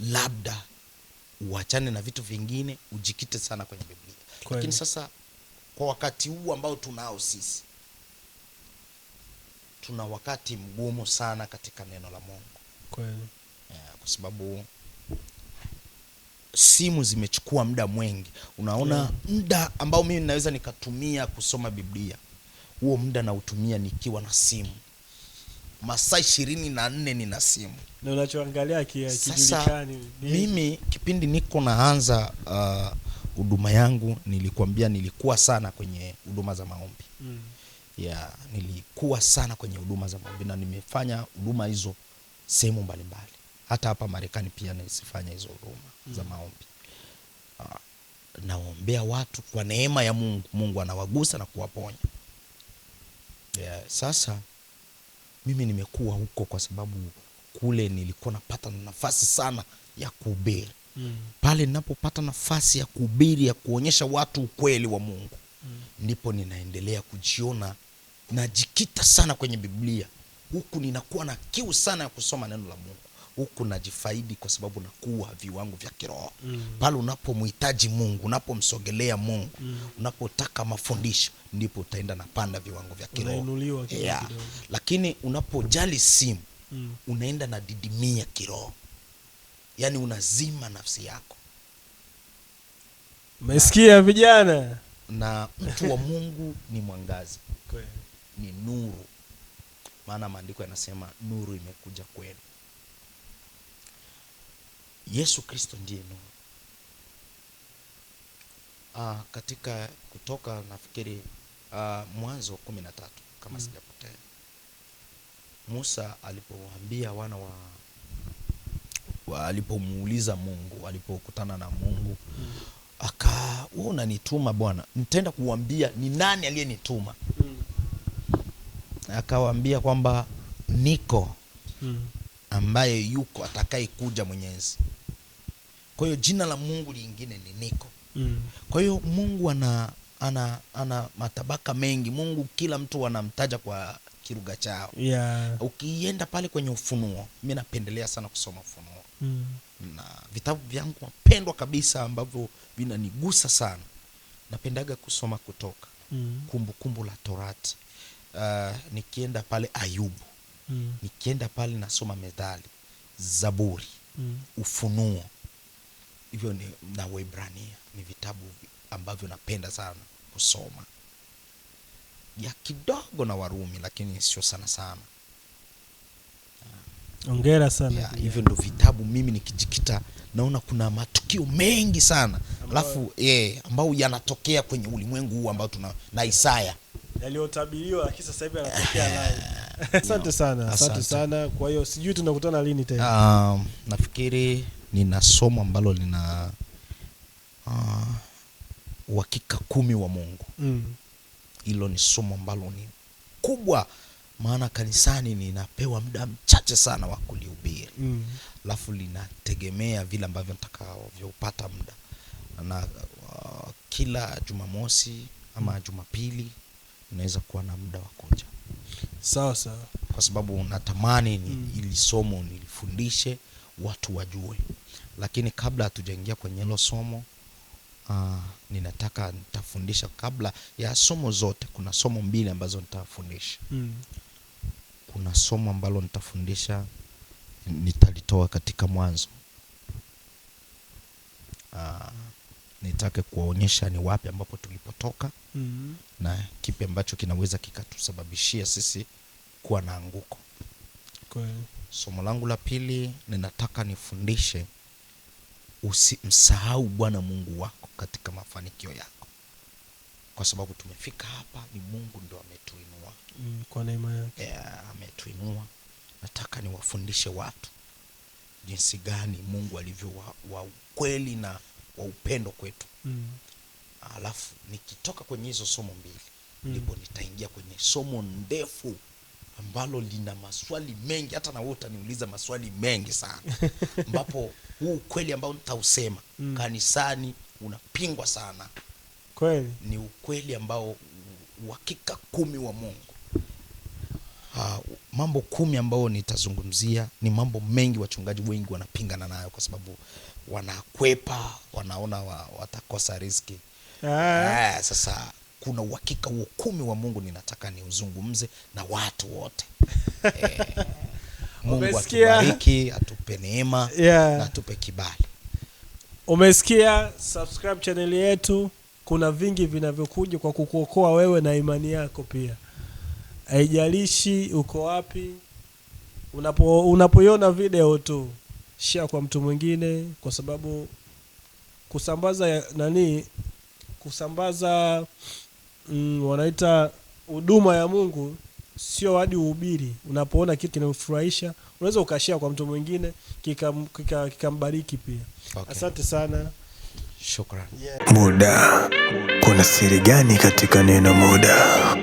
labda uachane na vitu vingine, ujikite sana kwenye Biblia. Lakini sasa kwa wakati huu ambao tunao sisi, tuna wakati mgumu sana katika neno la Mungu. Kweli. Kwa sababu simu zimechukua muda mwingi. Unaona, muda ambao mimi naweza nikatumia kusoma Biblia, huo muda nautumia nikiwa na simu. Masaa 24 nina simu. Na unachoangalia kijulikani. Mimi kipindi niko naanza huduma yangu, nilikwambia nilikuwa sana kwenye huduma za maombi. Nilikuwa sana kwenye huduma za maombi, na nimefanya huduma hizo sehemu mbalimbali. Hata hapa Marekani pia nisifanya hizo huduma za maombi. Naombea watu kwa neema ya Mungu. Mungu anawagusa na kuwaponya. Sasa mimi nimekuwa huko kwa sababu kule nilikuwa napata nafasi sana ya kuhubiri. Pale ninapopata nafasi ya kuhubiri, ya kuonyesha watu ukweli wa Mungu, ndipo ninaendelea kujiona najikita sana kwenye Biblia. Huku ninakuwa na kiu sana ya kusoma neno la Mungu. Huku najifaidi kwa sababu nakuwa viwango vya kiroho. Pale unapomhitaji Mungu, unapomsogelea Mungu, unapotaka mafundisho, ndipo utaenda na panda viwango vya kiroho. Lakini unapojali simu, unaenda na didimia kiroho. Yaani unazima nafsi yako. Umesikia vijana? Na mtu wa Mungu ni mwangazi. Ni nuru. Maana maandiko yanasema nuru imekuja kwenu. Yesu Kristo ndiye nuru. Katika Kutoka nafikiri Mwanzo 13 kama sijapotea. Musa alipowaambia wana alipomuuliza Mungu, alipokutana na Mungu, wewe unanituma Bwana, nitaenda kuambia ni nani aliyenituma. Akawaambia kwamba niko ambaye yuko atakaye kuja Mwenyezi. Kwa hiyo jina la Mungu lingine ni niko. Kwa hiyo Mungu ana matabaka mengi. Mungu kila mtu anamtaja kwa kiruga chao. Ukienda pale kwenye Ufunuo, mimi napendelea sana kusoma Ufunuo. Na vitabu vyangu wapendwa kabisa ambavyo vinanigusa sana, napendaga kusoma Kutoka, Kumbukumbu la Torati, nikienda pale Ayubu, nikienda pale nasoma Methali, Zaburi, Ufunuo. Hivyo ni na Waebrania, ni vitabu ambavyo napenda sana kusoma. Ya kidogo na Warumi, lakini sio sana sana. Hongera sana. Hivyo ndio vitabu mimi nikijikita naona kuna matukio mengi sana. Alafu ambao yanatokea kwenye ulimwengu huu ambao na Isaya. Yaliyotabiriwa lakini sasa hivi yanatokea live. Asante sana. Asante sana. Kwa hiyo sijui tunakutana lini tena. Nafikiri nina somo ambalo lina uhakika 10 wa Mungu. Hilo ni somo ambalo ni kubwa, maana kanisani ninapewa muda mchache sana wa kulihubiri. Alafu linategemea vile ambavyo nitakavyopata muda. Na kila Jumamosi ama Jumapili naweza kuwa na muda wa kuja. Sawa sawa. Kwa sababu natamani ili somo nilifundishe watu wajue. Lakini kabla hatujaingia kwenye hilo somo, nitafundisha kabla ya somo zote. Kuna somo 2 ambazo nitafundisha. Kuna somo ambalo nitafundisha, nitalitoa katika Mwanzo. Nitake kuwaonyesha ni wapi ambapo tulipotoka, na kipi ambacho kinaweza kikatusababishia sisi kuwa na anguko. Somo langu la pili, ninataka nifundishe usimsahau Bwana Mungu wako katika mafanikio yako. Kwa sababu tumefika hapa ni Mungu ndo ametuinua. Kwa neema yake. Ametuinua. Nataka niwafundishe watu jinsi gani Mungu alivyo wa ukweli na wa upendo kwetu. Alafu nikitoka kwenye hizo somo 2, ndipo nitaingia kwenye somo ndefu ambalo lina maswali mengi. Hata na wewe utaniuliza maswali mengi sana. Ambapo huu ukweli ambao nitausema kanisani unapingwa sana. Kweli ni ukweli ambao uhakika 10 wa Mungu. Mambo 10 ambao nitazungumzia ni mambo mengi wachungaji wengi wanapingana nayo kwa sababu wanakwepa, wanaona watakosa riziki. Sasa kuna uhakika huo 10 wa Mungu ninataka niuzungumze na watu wote. Mungu atubariki, atupe neema na atupe kibali. Umesikia? Subscribe channel yetu. Kuna vingi vinavyokuja kwa kukuokoa wewe na imani yako pia. Haijalishi uko wapi, unapoiona video tu share kwa mtu mwingine, kwa sababu kusambaza wanaita huduma ya Mungu sio hadi uhubiri. Unapoona kitu kinakufurahisha, unaweza ukashare kwa mtu mwingine kikambariki pia. Asante sana. Shukrani. Muda. Kuna siri gani katika neno muda?